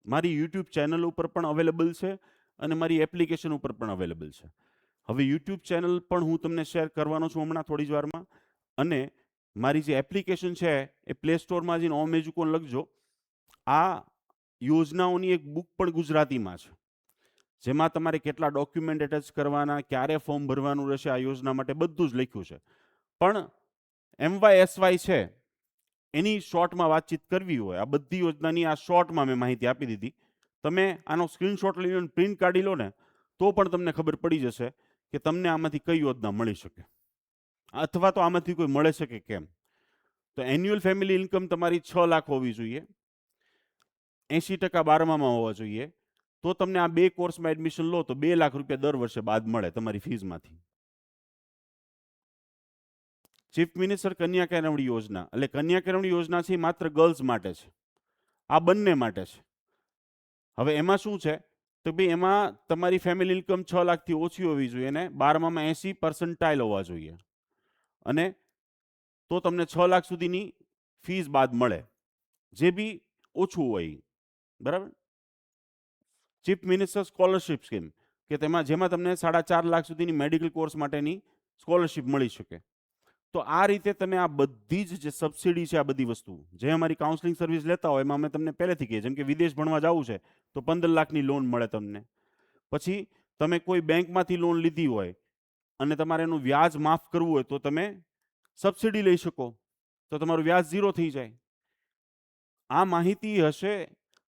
S1: મારી યુટ્યુબ ચેનલ ઉપર પણ અવેલેબલ છે અને મારી એપ્લિકેશન ઉપર પણ અવેલેબલ છે. હવે યુટ્યુબ ચેનલ પણ હું તમને શેર કરવાનો છું હમણાં થોડી જ વારમાં, અને મારી જે એપ્લિકેશન છે એ પ્લે સ્ટોરમાં જઈને ઓમ એજ્યુકોન લખજો. આ યોજનાઓની એક બુક પણ ગુજરાતીમાં છે, જેમાં તમારે કેટલા ડોક્યુમેન્ટ એટેચ કરવાના, ક્યારે ફોર્મ ભરવાનું રહેશે આ યોજના માટે, બધું જ લખ્યું છે. પણ MYSY છે એની શોર્ટમાં વાતચીત કરવી હોય, આ બધી યોજનાની આ શોર્ટમાં મેં માહિતી આપી દીધી. તમે આનો સ્ક્રીનશોટ લઈને પ્રિન્ટ કાઢી લો ને તો પણ તમને ખબર પડી જશે કે તમને આમાંથી કઈ યોજના મળી શકે, અથવા તો આમાંથી કોઈ મળે છે કે કેમ. તો એન્યુઅલ ફેમિલી ઇન્કમ તમારી 6 લાખ હોવી જોઈએ, 80% 12માં હોવા જોઈએ, તો તમને આ 2 કોર્સમાં એડમિશન લો તો 2 લાખ રૂપિયા દર વર્ષે બાદ મળે તમારી ફીસમાંથી. ચીફ મિનિસ્ટર કન્યા કેળવણી યોજના, એટલે કન્યા કેળવણી યોજના છે માત્ર ગર્લ્સ માટે છે, આ બંને માટે છે. હવે એમાં શું છે તો ભાઈ એમાં તમારી ફેમિલી ઇન્કમ 6 લાખથી ઓછી હોવી જોઈએ અને 12માં 80% હોવા જોઈએ, અને તો તમને 6 લાખ સુધીની ફીસ બાદ મળે, જે બી ઓછું હોય. બરાબર. ચીફ મિનિસ્ટર સ્કોલરશિપ સ્કીમ કે જેમાં તમને 4.5 લાખ સુધીની મેડિકલ કોર્સ માટેની સ્કોલરશિપ મળી શકે. તો આ રીતે તમે આ બધી જ જે સબસિડી છે, આ બધી વસ્તુ જે અમારી કાઉન્સેલિંગ સર્વિસ લેતા હોય એમાં અમે તમને પહેલેથી કહીએ, જેમ કે વિદેશ ભણવા જવું છે તો 15 લાખની લોન મળે તમને. પછી તમે કોઈ બેંકમાંથી લોન લીધી હોય અને તમારે એનું વ્યાજ માફ કરવું હોય તો તમે સબસિડી લઈ શકો, તો તમારું વ્યાજ 0 થઈ જાય. આ માહિતી હશે,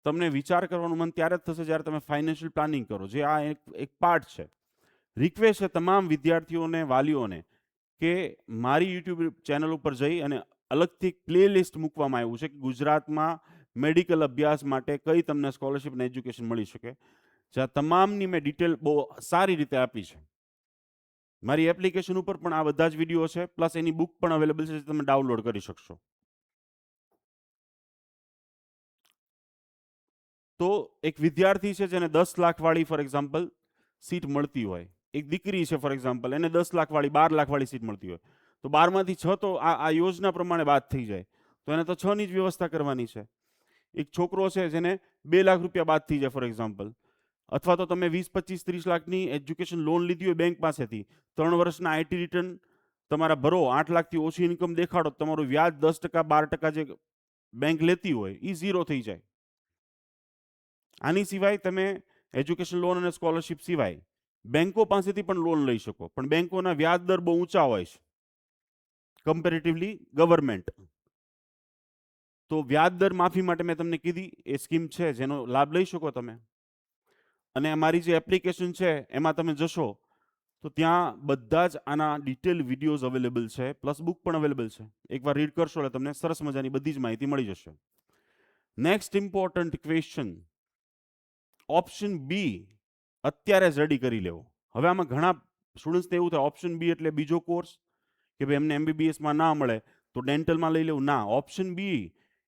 S1: તમને વિચાર કરવાનું મન ત્યારે જ થશે જ્યારે તમે ફાઇનાન્શિયલ પ્લાનિંગ કરો, જે આ એક પાર્ટ છે. રિક્વેસ્ટ છે તમામ વિદ્યાર્થીઓને, વાલીઓને, કે મારી યુટ્યુબ ચેનલ ઉપર જઈ અને અલગથી પ્લે લિસ્ટ મૂકવામાં આવ્યું છે કે ગુજરાતમાં મેડિકલ અભ્યાસ માટે કઈ તમને સ્કોલરશિપ અને એજ્યુકેશન મળી શકે, જ્યાં તમામની મેં ડિટેલ બહુ સારી રીતે આપી છે. મારી એપ્લિકેશન ઉપર પણ આ બધા જ વિડીયો છે, પ્લસ એની બુક પણ અવેલેબલ છે, જે તમે ડાઉનલોડ કરી શકશો. તો એક વિદ્યાર્થી છે જેને 10 લાખ વાળી ફોર એક્ઝામ્પલ સીટ મળતી હોય, એક દીકરી છે ફોર એક્ઝામ્પલ, એને 10 લાખ વાળી 12 લાખ વાળી સીટ મળતી હોય, તો 12માંથી 6 તો આ યોજના પ્રમાણે બાદ થઈ જાય, તો એને તો 6 ની જ વ્યવસ્થા કરવાની છે. એક છોકરો છે જેને 2 લાખ રૂપિયા બાદ થઈ જાય ફોર એક્ઝામ્પલ, અથવા તો તમે 20, 25, 30 લાખની એજ્યુકેશન લોન લીધી હોય બેંક પાસેથી, 3 વર્ષના આઈટી રિટર્ન તમારા ભરો, 8 લાખથી ઓછી ઇન્કમ દેખાડો, તમારું વ્યાજ 10%, 12% જે બેંક લેતી હોય એ 0 થઈ જાય. આની સિવાય તમે એજ્યુકેશન લોન અને સ્કોલરશિપ સિવાય બેંકો પાસેથી પણ લોન લઈ શકો, પણ બેંકોના વ્યાજ દર બહુ ઊંચા હોય છે કમ્પેરેટિવલી ગવર્મેન્ટ. તો વ્યાજ દર માફી માટે મેં તમને કીધી એ સ્કીમ છે જેનો લાભ લઈ શકો તમે. અને અમારી જે એપ્લિકેશન છે એમાં તમે જશો તો ત્યાં બધા જ આના ડિટેલ વિડીયોઝ અવેલેબલ છે, પ્લસ બુક પણ અવેલેબલ છે. એકવાર રીડ કરશો એટલે તમને સરસ મજાની બધી જ માહિતી મળી જશે. Next important question, option B અત્યારે જ રેડી કરી લેવો. હવે આમાં ઘણા સ્ટુડન્ટ્સને એવું થાય ઓપ્શન બી એટલે બીજો કોર્સ, કે ભાઈ એમને MBBSમાં ના મળે તો ડેન્ટલમાં લઈ લેવું. ના, ઓપ્શન બી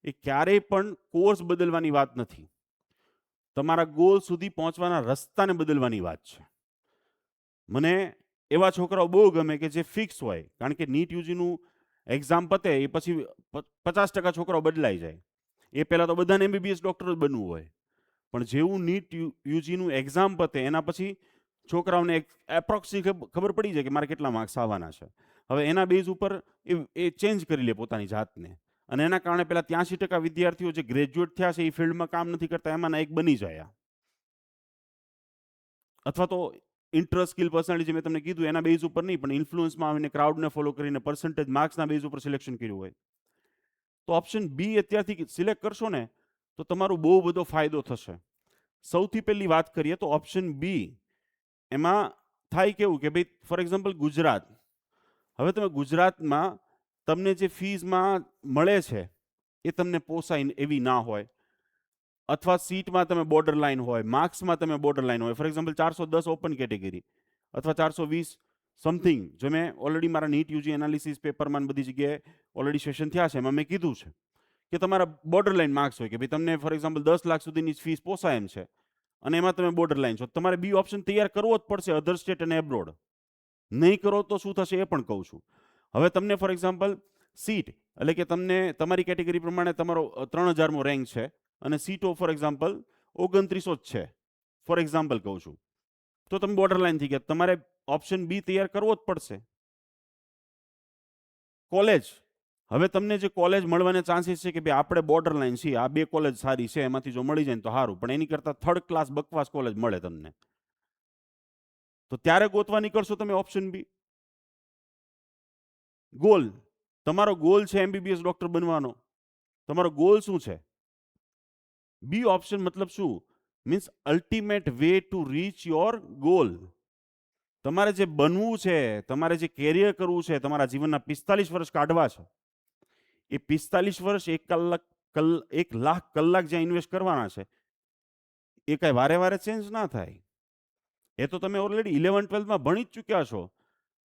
S1: એ ક્યારેય પણ કોર્સ બદલવાની વાત નથી, તમારા ગોલ સુધી પહોંચવાના રસ્તાને બદલવાની વાત છે. મને એવા છોકરાઓ બહુ ગમે કે જે ફિક્સ હોય, કારણ કે નીટ યુજીનું એક્ઝામ પતે એ પછી 50% છોકરાઓ બદલાઈ જાય. એ પહેલાં તો બધાને MBBS ડૉક્ટર જ બનવું હોય, પણ જેવું નીટ યુજીનું એક્ઝામ પતે એના પછી છોકરાઓને એપ્રોક્સી ખબર પડી જાય કે મારે કેટલા માર્ક્સ આવવાના છે. હવે એના બેઝ ઉપર એ ચેન્જ કરી લે પોતાની જાતને, અને એના કારણે પેલા 83% વિદ્યાર્થીઓ જે ગ્રેજ્યુએટ થયા છે એ ફિલ્ડમાં કામ નથી કરતા, એમાંના એક બની જાય. અથવા તો ઇન્ટરેસ્ટ, સ્કિલ, પર્સનાલિટી મેં તમને કીધું એના બેઝ ઉપર નહીં, પણ ઇન્ફ્લુઅન્સમાં આવીને ક્રાઉડને ફોલો કરીને પર્સન્ટેજ માર્ક્સના બેઝ ઉપર સિલેક્શન કર્યું હોય. તો ઓપ્શન બી અત્યારથી સિલેક્ટ કરશો ને તો તમારો બહુ બધો ફાયદો થશે. સૌથી પહેલી વાત કરીએ તો ઓપ્શન બી, એમાં થાય કેવું કે ભાઈ ફોર એક્ઝામ્પલ ગુજરાત, હવે તમે ગુજરાતમાં તમને જે ફીઝમાં મળે છે એ તમને પોસાય એવી ના હોય, અથવા સીટમાં તમે બોર્ડર લાઇન હોય, માર્ક્સમાં તમે બોર્ડર લાઇન હોય. ફોર એક્ઝામ્પલ 410 ઓપન કેટેગરી અથવા 420 સમથિંગ જો મેં ઓલરેડી મારા નીટ યુજી એનાલિસિસ પેપરમાં બધી જગ્યાએ ઓલરેડી સેશન થયા છે, એમાં મેં કીધું છે કે તમારા બોર્ડર લાઇન માર્ક્સ હોય કે ભાઈ તમને ફોર એક્ઝામ્પલ 10 લાખ સુધીની ફીસ પોસાય એમ છે અને એમાં તમે બોર્ડર લાઇન છો, તમારે બી ઓપ્શન તૈયાર કરવો જ પડશે, અધર સ્ટેટ અને એબ્રોડ. નહીં કરો તો શું થશે એ પણ કહું છું. હવે તમને ફોર એક્ઝામ્પલ સીટ એટલે કે તમને તમારી કેટેગરી પ્રમાણે તમારો 3000મો રેન્ક છે અને સીટો ફોર એક્ઝામ્પલ 2900 જ છે, ફોર એક્ઝામ્પલ કહું છું, તો તમે બોર્ડર લાઇન થઈ ગયા, તમારે ઓપ્શન બી તૈયાર કરવો જ પડશે. કોલેજ, હવે તમને જે કોલેજ મળવાના ચાન્સીસ છે કે ભાઈ આપણે બોર્ડર લાઇન છીએ, આ બે કોલેજ સારી છે, એમાંથી જો મળી જાય ને તો સારું, પણ એની કરતાં થર્ડ ક્લાસ બકવાસ કોલેજ મળે તમને, તો ત્યારે ગોતવા નીકળશો તમે ઓપ્શન બી. ગોલ, તમારો ગોલ છે એમબીબીએસ ડોક્ટર બનવાનો, તમારો ગોલ શું છે? બી ઓપ્શન મતલબ શું? Means ultimate way to reach your goal. તમારે જે બનવું છે, તમારે જે કેરિયર કરવું છે, તમારા જીવનના 45 વર્ષ કાઢવા છે, એ 45 વર્ષ 1 લાખ કલાક જ્યાં ઇન્વેસ્ટ કરવાના છે, એ કાંઈ વારે વારે ચેન્જ ના થાય. એ તો તમે ઓલરેડી 11-12માં ભણી જ ચૂક્યા છો.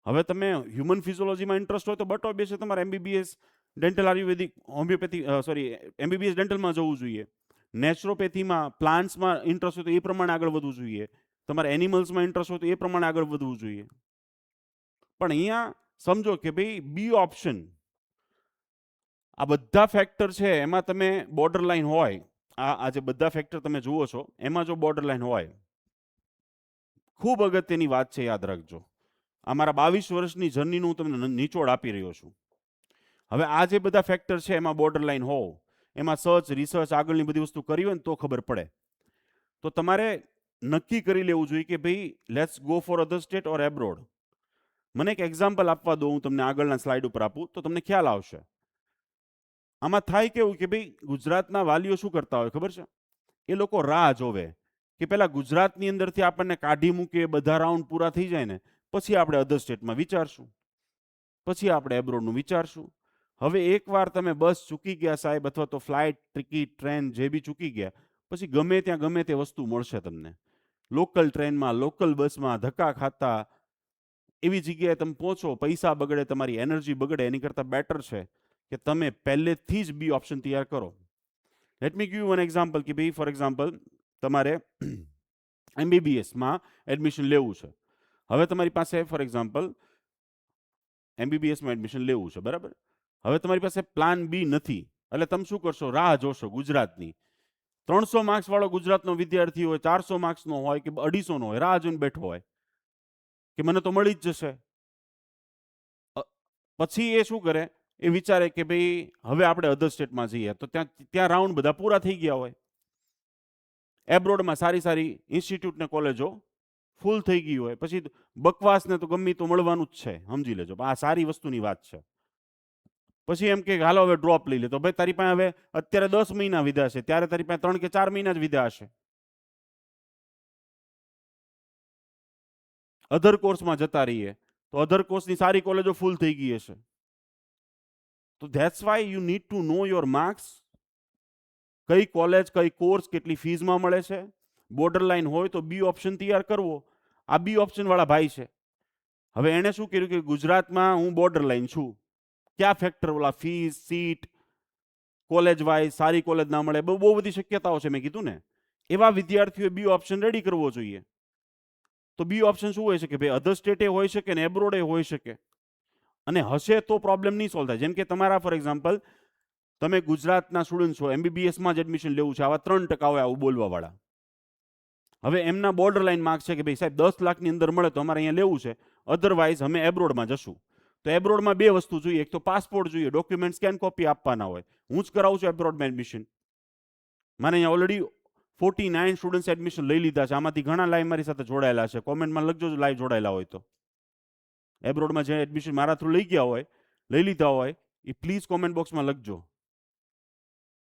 S1: હવે તમે હ્યુમન ફિઝિયોલોજીમાં ઇન્ટરેસ્ટ હોય તો બટો બેસે તમારે એમબીબીએસ ડેન્ટલ આયુર્વેદિક હોમિયોપેથી એમબીબીએસ ડેન્ટલમાં જવું જોઈએ. નેચરોપેથીમાં પ્લાન્ટ્સમાં ઇન્ટરેસ્ટ હોય તો એ પ્રમાણે આગળ વધવું જોઈએ. તમારે એનિમલ્સમાં ઇન્ટરેસ્ટ હોય તો એ પ્રમાણે આગળ વધવું જોઈએ. પણ અહીંયા સમજો કે ભાઈ બી ઓપ્શન, આ બધા ફેક્ટર છે એમાં તમે બોર્ડર લાઇન હોય, આ જે બધા ફેક્ટર તમે જુઓ છો એમાં જો બોર્ડર લાઇન હોય, ખૂબ અગત્યની વાત છે, યાદ રાખજો. આ મારા 22 વર્ષની જર્નીનું હું તમને નિચોડ આપી રહ્યો છું. હવે આ જે બધા ફેક્ટર છે એમાં બોર્ડર લાઇન હો, એમાં સર્ચ રિસર્ચ આગળની બધી વસ્તુ કરી હોય ને તો ખબર પડે. તો તમારે નક્કી કરી લેવું જોઈએ કે ભાઈ let's go for other state or abroad. મને એક એક્ઝામ્પલ આપવા દો, હું તમને આગળના સ્લાઇડ ઉપર આપું તો તમને ખ્યાલ આવશે. આમાં થાય કેવું કે ભાઈ ગુજરાતના વાલીઓ શું કરતા હોય ખબર છે? એ લોકો રાહ જોવે કે પેલા ગુજરાતની અંદરથી આપણને કાઢી મૂકે, બધા રાઉન્ડ પૂરા થઈ જાય ને પછી આપણે અધર સ્ટેટમાં વિચારશું, પછી આપણે એબ્રોડનું વિચારશું. હવે એકવાર તમે બસ ચૂકી ગયા સાહેબ, અથવા તો ફ્લાઇટ, ટિકિટ, ટ્રેન જે બી ચૂકી ગયા, પછી ગમે ત્યાં ગમે તે વસ્તુ મળશે તમને. લોકલ ટ્રેનમાં, લોકલ બસમાં ધક્કા ખાતા એવી જગ્યાએ તમે પહોંચો, પૈસા બગડે, તમારી એનર્જી બગડે, એની કરતાં બેટર છે કે તમે પહેલેથી જ બી ઓપ્શન તૈયાર કરો. Let me give you one example કે ભાઈ ફોર એક્ઝામ્પલ તમારે એમબીબીએસમાં એડમિશન લેવું છે. હવે તમારી પાસે ફોર એક્ઝામ્પલ એમબીબીએસમાં એડમિશન લેવું છે, બરાબર? હવે તમારી પાસે પ્લાન બી નથી, એટલે તમે શું કરશો? રાહ જોશો ગુજરાતની. 300 માર્ક્સ વાળો ગુજરાતનો વિદ્યાર્થી હોય, 400 માર્ક્સનો હોય કે 250નો હોય, રાહ જોઈને બેઠો હોય કે મને તો મળી જ જશે. પછી એ શું કરે? એ વિચારે કે ભાઈ હવે આપણે અધર સ્ટેટમાં જઈએ, તો ત્યાં રાઉન્ડ બધા પૂરા થઈ ગયા હોય. એબ્રોડમાં સારી સારી ઇન્સ્ટિટ્યૂટ ને કોલેજો ફૂલ થઈ ગઈ હોય, પછી બકવાસને તો ગમે તો મળવાનું જ છે, સમજી લેજો. આ સારી વસ્તુની વાત છે. પછી એમ કે હાલો હવે ડ્રોપ લઈ લે, તો ભાઈ તારી પાસે હવે અત્યારે 10 મહિના વિધા છે, ત્યારે તારી પાસે 3 કે 4 મહિના જ વિધા હશે. અધર કોર્સમાં જતા રહીએ તો અધર કોર્સની સારી કોલેજો ફૂલ થઈ ગઈ હશે. તો that's why you need to know your marks. કઈ કોલેજ, કઈ કોર્સ, કેટલી ફીઝમાં મળે છે. બોર્ડર લાઇન હોય તો બી ઓપ્શન તૈયાર કરવો. આ બી ઓપ્શન વાળા ભાઈ છે. હવે એણે શું કર્યું કે ગુજરાતમાં હું બોર્ડર લાઇન છું, ક્યાં ફેક્ટર ઓલા ફીસ, સીટ, કોલેજ વાઇઝ સારી કોલેજ ના મળે, બહુ બધી શક્યતાઓ છે. મેં કીધું ને, એવા વિદ્યાર્થીઓએ બી ઓપ્શન રેડી કરવો જોઈએ. તો બી ઓપ્શન શું હોય છે કે ભાઈ અધર સ્ટેટે હોઈ શકે ને એબ્રોડે હોઈ શકે, અને હશે તો પ્રોબ્લેમ નહીં સોલ્વ થાય. જેમ કે તમારા ફોર એક્ઝામ્પલ તમે ગુજરાતના સ્ટુડન્ટ છો, એમબીબીએસમાં જ એડમિશન લેવું છે, આવા 3% હોય આવું બોલવાવાળા. હવે એમના બોર્ડર લાઇન માર્ક્સ છે કે ભાઈ સાહેબ 10 લાખની અંદર મળે તો અમારે અહીંયા લેવું છે, અધરવાઇઝ અમે એબ્રોડમાં જશું. તો એબ્રોડમાં બે વસ્તુ જોઈએ, એક તો પાસપોર્ટ જોઈએ, ડોક્યુમેન્ટ સ્કેન કોપી આપવાના હોય. હું જ કરાવું છું એબ્રોડમાં એડમિશન. મારે અહીંયા ઓલરેડી 49 સ્ટુડન્ટ્સ એડમિશન લઈ લીધા છે. આમાંથી ઘણા લાઈવ મારી સાથે જોડાયેલા છે. કોમેન્ટમાં લખજો લાઈવ જોડાયેલા હોય તો. એબ્રોડમાં જે એડમિશન મારા થ્રુ લઈ ગયા હોય, લઈ લીધા હોય, એ પ્લીઝ કોમેન્ટ બોક્સમાં લખજો.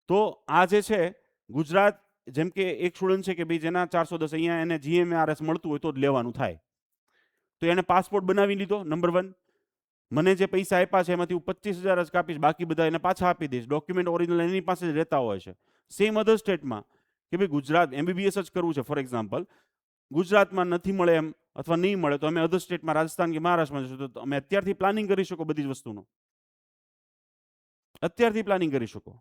S1: તો આ જે છે ગુજરાત, જેમ કે એક સ્ટુડન્ટ છે કે ભાઈ જેના 410 અહીંયા એને જીએમઆરએસ મળતું હોય તો જ લેવાનું થાય, તો એને પાસપોર્ટ બનાવી લીધો. નંબર 1, મને જે પૈસા આપ્યા છે એમાંથી હું 25,000 જ કાપીશ, બાકી બધા એને પાછા આપી દઈશ. ડોક્યુમેન્ટ ઓરિજિનલ એની પાસે જ રહેતા હોય છે. સેમ અધર સ્ટેટમાં કે ભાઈ ગુજરાત એમબીબીએસ જ કરવું છે, ફોર એક્ઝામ્પલ ગુજરાતમાં નથી મળે એમ અથવા નહીં મળે તો અમે અધર સ્ટેટમાં રાજસ્થાન કે મહારાષ્ટ્રમાં જશું, તો તમે અત્યારથી પ્લાનિંગ કરી શકો બધી જ વસ્તુનો, અત્યારથી પ્લાનિંગ કરી શકો.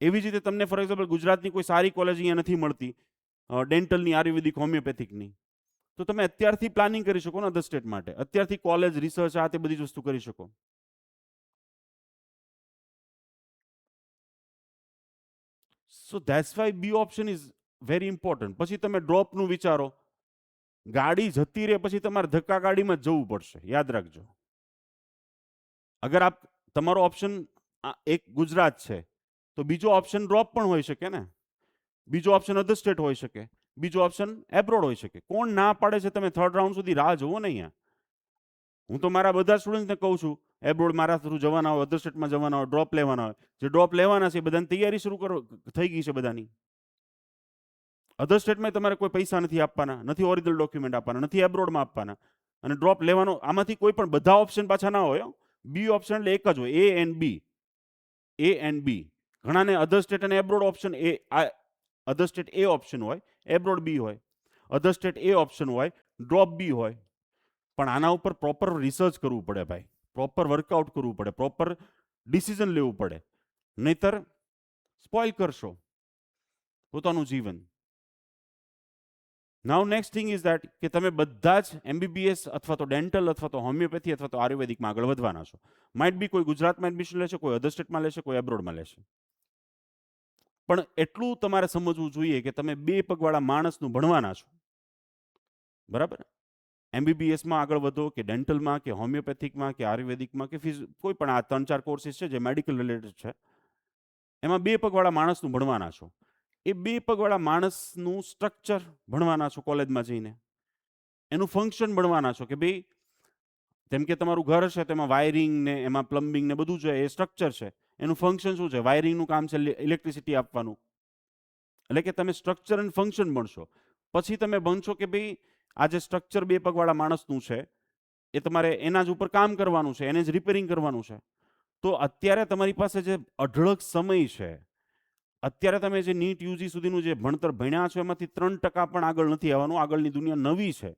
S1: એવી જ રીતે તમને ફોર એક્ઝામ્પલ ગુજરાતની કોઈ સારી કોલેજ અહીંયા નથી મળતી ડેન્ટલની, આયુર્વેદિક, હોમિયોપેથિકની, તો તમે અત્યારથી પ્લાનિંગ કરી શકો ને અધર સ્ટેટ માટે, અત્યારથી કોલેજ, રિસર્ચ, આ તે બધી જ વસ્તુ કરી શકો. So that's why B option is very important. પછી તમે ડ્રોપનું વિચારો, ગાડી જતી રહે પછી તમારે ધક્કા ગાડીમાં જ જવું પડશે, યાદ રાખજો. અગર આપ તમારો ઓપ્શન એક ગુજરાત છે તો બીજો ઓપ્શન ડ્રોપ પણ હોઈ શકે ને, બીજો ઓપ્શન અધર સ્ટેટ હોઈ શકે, બીજો ઓપ્શન એબ્રોડ હોઈ શકે. કોણ ના પાડે છે? તમે થર્ડ રાઉન્ડ સુધી રાહ જોવો ને. અહીંયા હું તો મારા બધા સ્ટુડન્ટને કહું છું, એબ્રોડ મારા થ્રુ જવાના હોય, અધર સ્ટેટમાં જવાના હોય, ડ્રોપ લેવાના હોય, જે ડ્રોપ લેવાના છે બધાની તૈયારી શરૂ કરો, થઈ ગઈ છે બધાની. અધર સ્ટેટમાં તમારે કોઈ પૈસા નથી આપવાના, નથી ઓરિજિનલ ડોક્યુમેન્ટ આપવાના, નથી એબ્રોડમાં આપવાના, અને ડ્રોપ લેવાનો આમાંથી કોઈ પણ બધા ઓપ્શન પાછા ના હોય. બી ઓપ્શન એટલે એક જ હોય, એ એન્ડ બી, એ એન્ડ બી. ઘણાને અધર સ્ટેટ અને abroad option A, other state A option હોય, એબ્રોડ બી હોય, અધર સ્ટેટ એ ઓપ્શન હોય, ડ્રોપ બી હોય. પણ આના ઉપર પ્રોપર રિસર્ચ કરવું પડે ભાઈ, પ્રોપર વર્કઆઉટ કરવું પડે, પ્રોપર ડિસિઝન લેવું પડે, નહીતર સ્પોઇલ કરશો પોતાનું જીવન. નાઉ નેક્સ્ટ થિંગ ઇઝ દેટ કે તમે બધા જ એમબીબીએસ અથવા તો ડેન્ટલ અથવા તો હોમિયોપેથી અથવા તો આયુર્વેદિકમાં આગળ વધવાના છો. માઇટ બી કોઈ ગુજરાતમાં એડમિશન લેશે, કોઈ અધર સ્ટેટમાં લેશે, કોઈ એબ્રોડમાં લેશે. પણ એટલું તમારે સમજવું જોઈએ કે તમે બે પગવાળા માણસનું ભણવાના છો, બરાબર? એમબીબીએસમાં આગળ વધો કે ડેન્ટલમાં કે હોમિયોપેથિકમાં કે આયુર્વેદિકમાં કે કોઈ પણ આ 3-4 કોર્સિસ છે જે મેડિકલ રિલેટેડ છે, એમાં બે પગવાળા માણસનું ભણવાના છો. એ બે પગવાળા માણસનું સ્ટ્રક્ચર ભણવાના છો કોલેજમાં જઈને, એનું ફંક્શન ભણવાના છો કે ભાઈ જેમ કે તમારું ઘર હશે તેમાં વાયરિંગ ને એમાં પ્લમ્બિંગ ને બધું છે, એ સ્ટ્રક્ચર છે, એનું ફંક્શન શું છે? વાયરિંગનું કામ છે ઇલેક્ટ્રિસિટી આપવાનું. એટલે કે તમે સ્ટ્રક્ચર અને ફંક્શન ભણશો, પછી તમે ભણશો કે ભાઈ આ જે સ્ટ્રક્ચર બે પગવાળા માણસનું છે એ તમારે એના જ ઉપર કામ કરવાનું છે, એને જ રિપેરિંગ કરવાનું છે. તો અત્યારે તમારી પાસે જે અઢળક સમય છે, અત્યારે તમે જે નીટ યુજી સુધીનું જે ભણતર ભણ્યા છો એમાંથી 3% પણ આગળ નથી આવવાનું, આગળની દુનિયા નવી છે.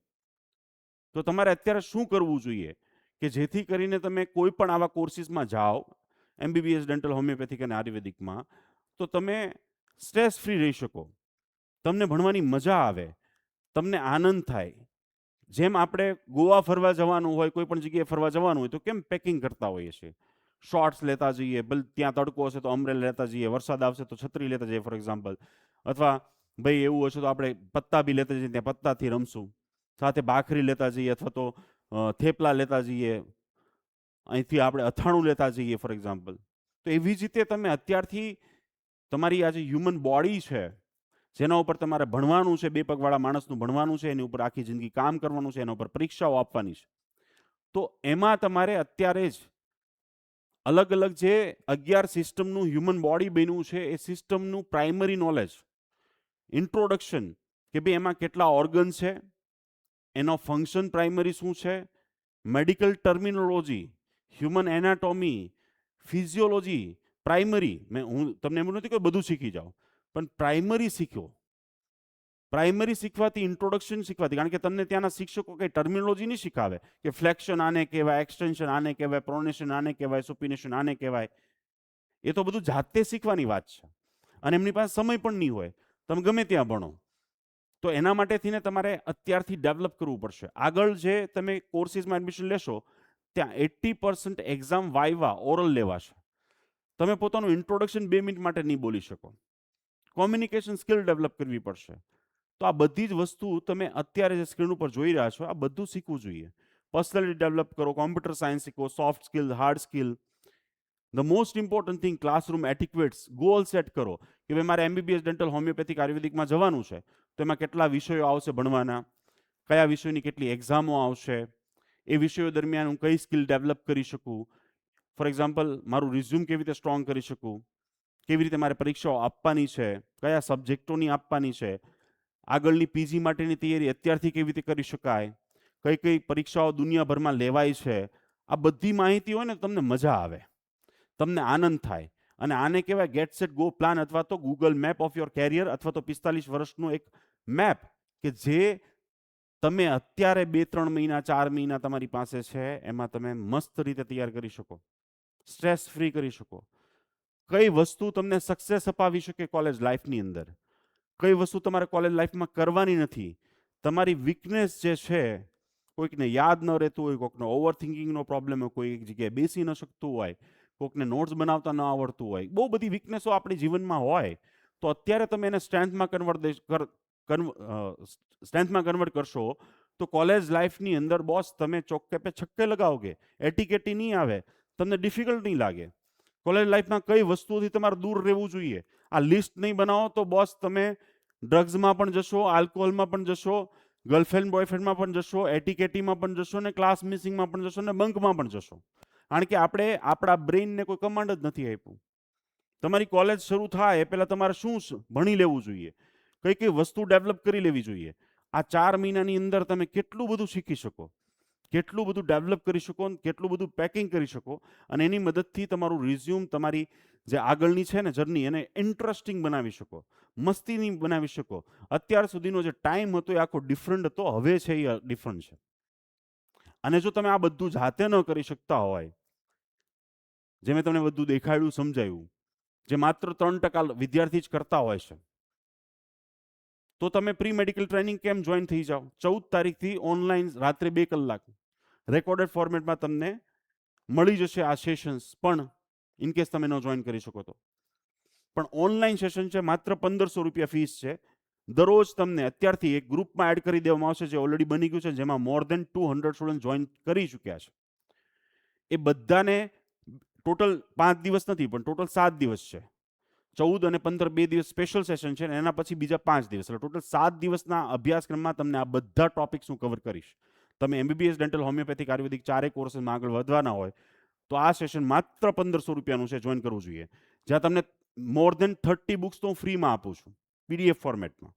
S1: તો તમારે અત્યારે શું કરવું જોઈએ કે જેથી કરીને તમે કોઈ પણ આવા કોર્સિસમાં જાઓ, એમબીબીએસ, ડેન્ટલ, હોમિયોપેથિક અને આયુર્વેદિકમાં, તો તમે સ્ટ્રેસ ફ્રી રહી શકો, તમને ભણવાની મજા આવે, તમને આનંદ થાય. જેમ આપણે ગોવા ફરવા જવાનું હોય, કોઈ પણ જગ્યાએ ફરવા જવાનું હોય તો કેમ પેકિંગ કરતા હોઈએ છીએ, શોર્ટ્સ લેતા જઈએ, ત્યાં તડકો હશે તો અમ્બ્રેલા લેતા જઈએ, વરસાદ આવશે તો છત્રી લેતા જઈએ ફોર એક્ઝામ્પલ, અથવા ભાઈ એવું હશે તો આપણે પત્તા બી લેતા જઈએ, ત્યાં પત્તાથી રમશું, સાથે ભાખરી લેતા જઈએ અથવા તો થેપલા લેતા જઈએ, અહીંથી આપણે અથાણું લેતા જઈએ ફોર એક્ઝામ્પલ. તો એવી જ રીતે તમે અત્યારથી તમારી આ જે હ્યુમન બોડી છે જેના ઉપર તમારે ભણવાનું છે, બે પગવાળા માણસનું ભણવાનું છે, એની ઉપર આખી જિંદગી કામ કરવાનું છે, એના ઉપર પરીક્ષાઓ આપવાની છે, તો એમાં તમારે અત્યારે જ અલગ અલગ જે 11 સિસ્ટમનું હ્યુમન બોડી બન્યું છે એ સિસ્ટમનું પ્રાઇમરી નોલેજ, ઇન્ટ્રોડક્શન, કે ભાઈ એમાં કેટલા ઓર્ગન છે, એનો ફંક્શન પ્રાઇમરી શું છે, medical terminology, human anatomy, physiology, primary. હું તમને એમ નથી કે બધું શીખી જાઓ, પણ પ્રાઇમરી શીખો. પ્રાઇમરી શીખવાથી, ઇન્ટ્રોડક્શન શીખવાથી, કારણ કે તમને ત્યાંના શિક્ષકો કંઈ ટર્મિનોલોજી નહીં શીખાવે કે ફ્લેક્શન આને કહેવાય, એક્સટેન્શન આને કહેવાય, પ્રોનેશન આને કહેવાય, સુપિનેશન આને કહેવાય. એ તો બધું જાતે શીખવાની વાત છે, અને એમની પાસે સમય પણ નહીં હોય, તમે ગમે ત્યાં ભણો. તો એના માટે થઈને તમારે અત્યારથી ડેવલપ કરવું પડશે. આગળ જે તમે કોર્સિસમાં એડમિશન લેશો ત્યાં 80% એક્ઝામ વાઇવા ઓરલ લેવાશે. તમે પોતાનું ઇન્ટ્રોડક્શન 2 મિનિટ માટે નહીં બોલી શકો, કોમ્યુનિકેશન સ્કિલ ડેવલપ કરવી પડશે. તો આ બધી જ વસ્તુ તમે અત્યારે જે સ્ક્રીન ઉપર જોઈ રહ્યા છો આ બધું શીખવું જોઈએ. પર્સનાલિટી ડેવલપ કરો, કોમ્પ્યુટર સાયન્સ શીખો, soft skill, hard skill. The most important thing, classroom etiquettes, goal set કરો કે ભાઈ મારે એમબીબીએસ, ડેન્ટલ, હોમિયોપેથિક, આયુર્વેદિકમાં જવાનું છે, તો એમાં કેટલા વિષયો આવશે ભણવાના, કયા વિષયોની કેટલી એક્ઝામો આવશે, એ વિષયો દરમિયાન હું કઈ સ્કિલ ડેવલપ કરી શકું. ફોર એક્ઝામ્પલ, મારું રિઝ્યુમ કેવી રીતે સ્ટ્રોંગ કરી શકું, કેવી રીતે મારે પરીક્ષાઓ આપવાની છે, કયા સબ્જેક્ટોની આપવાની છે, આગળની પીજી માટેની તૈયારી અત્યારથી કેવી રીતે કરી શકાય, કઈ કઈ પરીક્ષાઓ દુનિયાભરમાં લેવાય છે. આ બધી માહિતી હોય ને તમને મજા આવે, તમને આનંદ થાય, અને આને કહેવાય ગેટ સેટ ગો પ્લાન, અથવા તો Google map of your career, અથવા તો 45 વર્ષનું એક મેપ કે જે તમે અત્યારે 2-3 મહિના 4 મહિના તમારી પાસે છે, એમાં તમે મસ્ત રીતે તૈયાર કરી શકો, સ્ટ્રેસ ફ્રી કરી શકો. કઈ વસ્તુ તમને સક્સેસ અપાવી શકે કોલેજ લાઈફની અંદર, કઈ વસ્તુ તમારે કોલેજ લાઈફમાં કરવાની નથી. તમારી વીકનેસ જે છે, કોઈકને યાદ ન રહેતું હોય, કોઈકને ઓવર થિંકિંગનો પ્રોબ્લેમ હોય, કોઈ એક જગ્યાએ બેસી ન શકતું હોય, કોઈકને નોટ્સ બનાવતા ન આવડતું હોય, બહુ બધી વીકનેસો આપણી જીવનમાં હોય, તો અત્યારે તમે એને સ્ટ્રેન્થમાં કન્વર્ટ કરશો તો કોલેજ લાઈફની અંદર બોસ તમે ચોક્કે પે છક્કે લગાવોગે, એટીકેટી નહીં આવે, તમને ડિફિકલ્ટ નહીં લાગે. કોલેજ લાઈફમાં કઈ વસ્તુઓથી તમારે દૂર રહેવું જોઈએ, આ લિસ્ટ નહીં બનાવો તો બોસ તમે ડ્રગ્સમાં પણ જશો, આલ્કોહોલમાં પણ જશો, ગર્લફ્રેન્ડ બોયફ્રેન્ડમાં પણ જશો, એટીકેટીમાં પણ જશો, ને ક્લાસ મિસિંગમાં પણ જશો, ને બંકમાં પણ જશો. કારણ કે આપણે આપણા બ્રેઇનને કોઈ કમાન્ડ જ નથી આપ્યું. તમારી કોલેજ શરૂ થાય એ પહેલાં તમારે શું ભણી લેવું જોઈએ, કઈ કઈ વસ્તુ ડેવલપ કરી લેવી જોઈએ. આ 4 મહિનાની અંદર તમે કેટલું બધું શીખી શકો, કેટલું બધું ડેવલપ કરી શકો, કેટલું બધું પેકિંગ કરી શકો, અને એની મદદથી તમારું રિઝ્યુમ, તમારી જે આગળની છે ને જર્ની, એને ઇન્ટરેસ્ટિંગ બનાવી શકો, મસ્તીની બનાવી શકો. અત્યાર સુધીનો જે ટાઈમ હતો એ આખો ડિફરન્ટ હતો, હવે છે એ ડિફરન્ટ છે. અને જો તમે આ બધું જાતે ન કરી શકતા હોય, જે મેં તમને બધું દેખાડ્યું, સમજાયું, જે માત્ર 3% વિદ્યાર્થી જ કરતા હોય છે, તો તમે pre medical training camp join થઈ જાઓ. 14 તારીખથી ઓનલાઈન રાત્રે 2 કલાક રેકોર્ડેડ ફોર્મેટમાં તમને મળી જશે આ સેશન્સ, પણ ઇનકેસ તમે ન જોઈન કરી શકો તો. પણ ઓનલાઈન સેશન છે, માત્ર 1500 રૂપિયા ફીસ છે. દરરોજ તમને અત્યારથી એક ગ્રુપમાં એડ કરી દેવામાં આવશે, જે ઓલરેડી બની ગયું છે, જેમાં મોર દેન 200 સ્ટુડન્ટ જોઈન કરી ચૂક્યા છે. એ બધાને ટોટલ 5 દિવસ નથી, પણ ટોટલ 7 દિવસ છે. 14 અને 15 2 દિવસ સ્પેશિયલ સેશન છે, અને એના પછી બીજા 5 દિવસ, એટલે ટોટલ 7 દિવસના અભ્યાસક્રમમાં તમને આ બધા ટોપિક્સ હું કવર કરીશ. તમે MBBS ડેન્ટલ, હોમિયોપેથિક, આયુર્વેદિક 4 કોર્સમાં આગળ વધવાના હોય તો આ સેશન માત્ર 1500 રૂપિયાનું છે, જોઈન કરવું જોઈએ. જ્યાં તમને મોર દેન 30 બુક્સ તો હું ફ્રીમાં આપું છું, PDF ફોર્મેટમાં.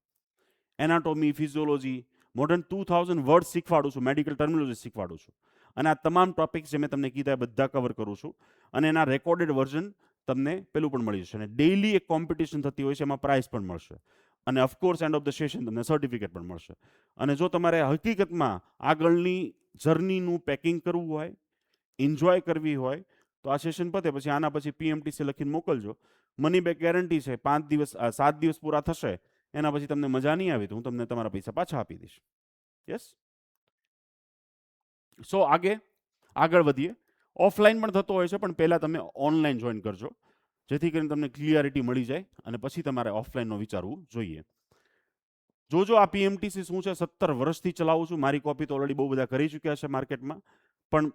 S1: એનાટોમી, ફિઝિયોલોજી, મોર દેન 2000 વર્ડ શીખવાડું છું, મેડિકલ ટર્મિનોલોજી શીખવાડું છું. અને આ તમામ ટોપિક્સ જે મેં તમને કીધા એ બધા કવર કરું છું. અને એના રેકોર્ડેડ વર્ઝન તમને પેલું પણ મળી જશે. અને ડેઈલી એક કોમ્પિટિશન થતી હોય છે, એમાં પ્રાઇઝ પણ મળશે. અને of course end of the session તમને સર્ટિફિકેટ પણ મળશે. અને જો તમારે હકીકતમાં આગળની જર્નીનું પેકિંગ કરવું હોય, એન્જોય કરવી હોય, તો આ સેશન પતે પછી આના પછી PMTC લખીને મોકલજો. મની બેક ગેરંટી છે. 7 દિવસ પૂરા થશે, એના પછી તમને મજા નહીં આવી તો હું તમને તમારા પૈસા પાછા આપી દઈશ. યસ. સો આગળ વધીએ. ઓફલાઈન પણ થતો હોય છે, પણ પહેલાં તમે ઓનલાઈન જોઈન કરજો, જેથી કરીને તમને ક્લિયરિટી મળી જાય, અને પછી તમારે ઓફલાઈનનો વિચારવું જોઈએ. જોજો આ PMTC શું છે, 17 વર્ષથી ચલાવું છું. મારી કોપી તો ઓલરેડી બહુ બધા કરી ચૂક્યા છે માર્કેટમાં, પણ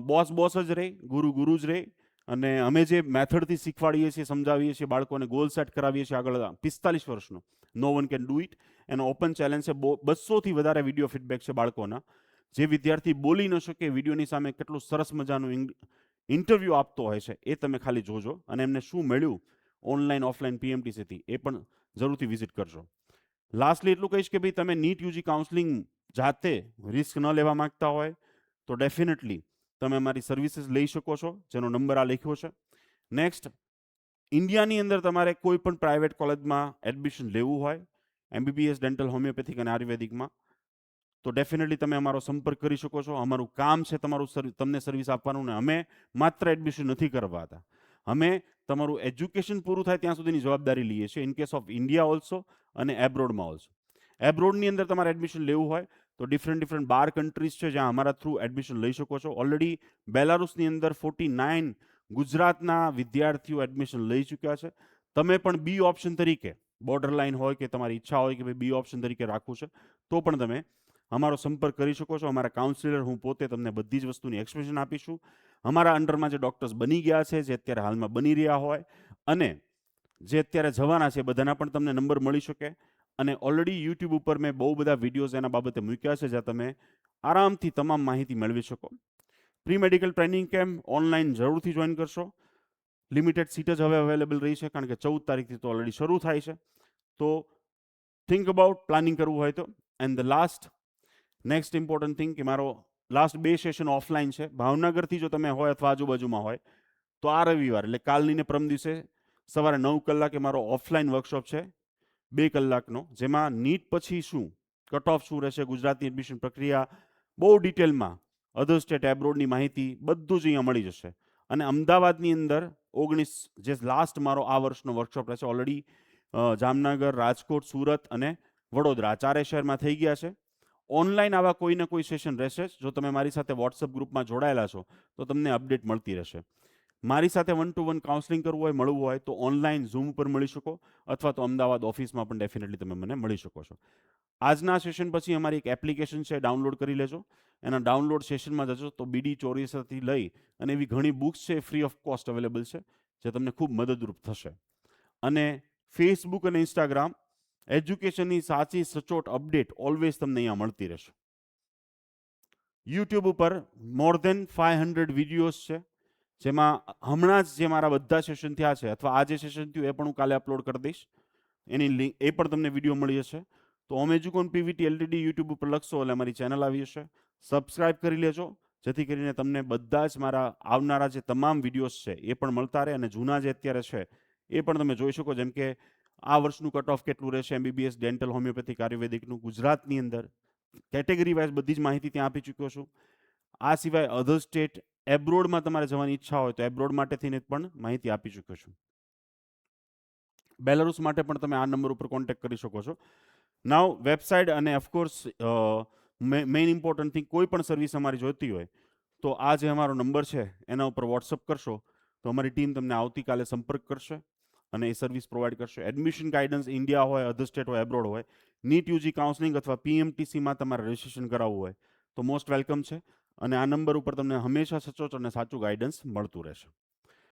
S1: બોસ જ રહે, ગુરુ જ રહે. અને અમે જે મેથડથી શીખવાડીએ છીએ, સમજાવીએ છીએ, બાળકોને ગોલ સેટ કરાવીએ છીએ આગળ 45 વર્ષનો, નો વન કેન ડુ ઇટ. એનો ઓપન ચેલેન્જ છે. 200થી વધારે વિડીયો ફીડબેક છે બાળકોના. જે વિદ્યાર્થી બોલી ન શકે, વિડીયોની સામે કેટલું સરસ મજાનું ઇન્ટરવ્યૂ આપતો હોય છે, એ તમે ખાલી જોજો. અને એમને શું મળ્યું ઓનલાઈન ઓફલાઈન PMTCથી, એ પણ જરૂરથી વિઝિટ કરજો. લાસ્ટલી એટલું કહીશ કે ભાઈ, તમે નીટ યુજી કાઉન્સલિંગ જાતે રિસ્ક ન લેવા માંગતા હોય તો ડેફિનેટલી તમે અમારી સર્વિસીસ લઈ શકો છો, જેનો નંબર આ લખ્યો છે. નેક્સ્ટ, ઇન્ડિયાની અંદર તમારે કોઈ પણ પ્રાઇવેટ કોલેજમાં એડમિશન લેવું હોય, MBBS ડેન્ટલ, હોમિયોપેથિક અને આયુર્વેદિકમાં, તો ડેફિનેટલી તમે અમારો સંપર્ક કરી શકો છો. અમારું કામ છે તમને સર્વિસ આપવાનું, ને અમે માત્ર એડમિશન નથી કરવાતા, અમે તમારું એજ્યુકેશન પૂરું થાય ત્યાં સુધીની જવાબદારી લઈએ છીએ, in case of India also અને એબ્રોડમાં ઓલ્સો. એબ્રોડની અંદર તમારે એડમિશન લેવું હોય તો ડિફરન્ટ 12 કન્ટ્રીઝ છે જ્યાં અમારા થ્રુ એડમિશન લઈ શકો છો. ઓલરેડી બેલારુસની અંદર 49 ગુજરાતના વિદ્યાર્થીઓ એડમિશન લઈ ચૂક્યા છે. તમે પણ બી ઓપ્શન તરીકે, બોર્ડર લાઇન હોય કે તમારી ઈચ્છા હોય કે ભાઈ બી ઓપ્શન તરીકે રાખવું છે, તો પણ તમે અમારો સંપર્ક કરી શકો છો. અમારા કાઉન્સિલર, હું પોતે તમને બધી જ વસ્તુની એક્સપ્લેનેશન આપીશું. અમારા અંડરમાં જે ડૉક્ટર્સ બની ગયા છે, જે અત્યારે હાલમાં બની રહ્યા હોય, અને જે અત્યારે જવાના છે, બધાના પણ તમને નંબર મળી શકે. અને ઓલરેડી યુટ્યુબ ઉપર મેં બહુ બધા વિડીયોઝ એના બાબતે મૂક્યા છે, જ્યાં તમે આરામથી તમામ માહિતી મેળવી શકો. Pre medical training camp online જરૂરથી જોઈન કરશો. લિમિટેડ સીટ જ હવે અવેલેબલ રહી છે, કારણ કે 14 તારીખથી તો ઓલરેડી શરૂ થાય છે. તો થિંક અબાઉટ પ્લાનિંગ કરવું હોય તો. And the next important thing કે મારો લાસ્ટ 2 સેશન ઓફલાઈન છે. ભાવનગરથી જો તમે હોય અથવા આજુબાજુમાં હોય તો આ રવિવાર એટલે કાલની ને પરમ દિવસે સવારે 9 કલાકે મારો ઓફલાઈન વર્કશોપ છે, 2 કલાકનો, જેમાં નીટ પછી શું, કટ ઓફ શું રહેશે, ગુજરાતની એડમિશન પ્રક્રિયા, બહુ ડિટેલમાં અધર સ્ટેટ એબ્રોડની માહિતી બધું જ અહીંયા મળી જશે. અને અમદાવાદની અંદર 19 જે લાસ્ટ મારો આ વર્ષનો વર્કશોપ રહેશે, ઓલરેડી જામનગર, રાજકોટ, સુરત અને વડોદરા ચારે શહેરમાં થઈ ગયા છે. ઓનલાઈન આવા કોઈ ને કોઈ સેશન રહેશે. જો તમે મારી સાથે વોટ્સઅપ ગ્રુપમાં જોડાયેલા છો તો તમને અપડેટ મળતી રહેશે. મારી સાથે 1 to 1 કાઉન્સલિંગ કરવું હોય, મળવું હોય તો ઓનલાઈન ઝૂમ પર મળી શકો, અથવા તો અમદાવાદ ઓફિસમાં પણ ડેફિનેટલી તમે મને મળી શકો છો. આજના સેશન પછી અમારી એક એપ્લિકેશન છે, ડાઉનલોડ કરી લેજો. એના ડાઉનલોડ સેશનમાં જશો તો BD ચોરીસથી લઈ અને એવી ઘણી બુક્સ છે, ફ્રી ઓફ કોસ્ટ અવેલેબલ છે, જે તમને ખૂબ મદદરૂપ થશે. અને ફેસબુક અને ઇન્સ્ટાગ્રામ, એજ્યુકેશનની સાચી સચોટ અપડેટ ઓલવેઝ તમને અહીંયા મળતી રહેશે. યુટ્યુબ ઉપર મોર દેન 500 વિડીયોઝ છે, જેમાં હમણાં જ જે મારા બધા સેશન થયા છે, અથવા આ જે સેશન થયું એ પણ હું કાલે અપલોડ કરી દઈશ. એની લિંક, એ પણ તમને વિડીયો મળી જશે. તો હોમ એજ્યુકોન PVT LTD યુટ્યુબ ઉપર લખશો એટલે અમારી ચેનલ આવી જશે. સબસ્ક્રાઇબ કરી લેજો, જેથી કરીને તમને બધા જ મારા આવનારા જે તમામ વિડીયોઝ છે એ પણ મળતા રહે, અને જૂના જે અત્યારે છે એ પણ તમે જોઈ શકો. જેમ કે આ વર્ષનું કટ ઓફ કેટલું રહેશે, MBBS, ડેન્ટલ, હોમિયોપેથિક, આયુર્વેદિકનું ગુજરાતની અંદર કેટેગરી વાઇઝ બધી જ માહિતી ત્યાં આપી ચૂક્યો છું. આ સિવાય અધર સ્ટેટ એબ્રોડમાં તમારે જવાની ઈચ્છા હોય તો એબ્રોડ માટે થઈને પણ માહિતી આપી ચૂક્યો છું. બેલારુસ માટે પણ તમે આ નંબર ઉપર કોન્ટેક્ટ કરી શકો છો. નાવ વેબસાઇટ અને ઓફકોર્સ મેઇન ઇમ્પોર્ટન્ટ થિંગ, કોઈ પણ સર્વિસ અમારી જોઈતી હોય તો આ જે અમારો નંબર છે એના ઉપર વોટ્સઅપ કરશો તો અમારી ટીમ તમને આવતીકાલે સંપર્ક કરશે અને એ સર્વિસ પ્રોવાઈડ કરશે. એડમિશન ગાઈડન્સ ઇન્ડિયા હોય, અધર સ્ટેટ હોય, એબ્રોડ હોય, નીટ UG કાઉન્સલિંગ અથવા PMTCમાં તમારે રજિસ્ટ્રેશન કરાવવું હોય તો મોસ્ટ વેલકમ છે. અને આ નંબર ઉપર તમને હંમેશા સચોટ અને સાચું ગાઈડન્સ મળતું રહેશે.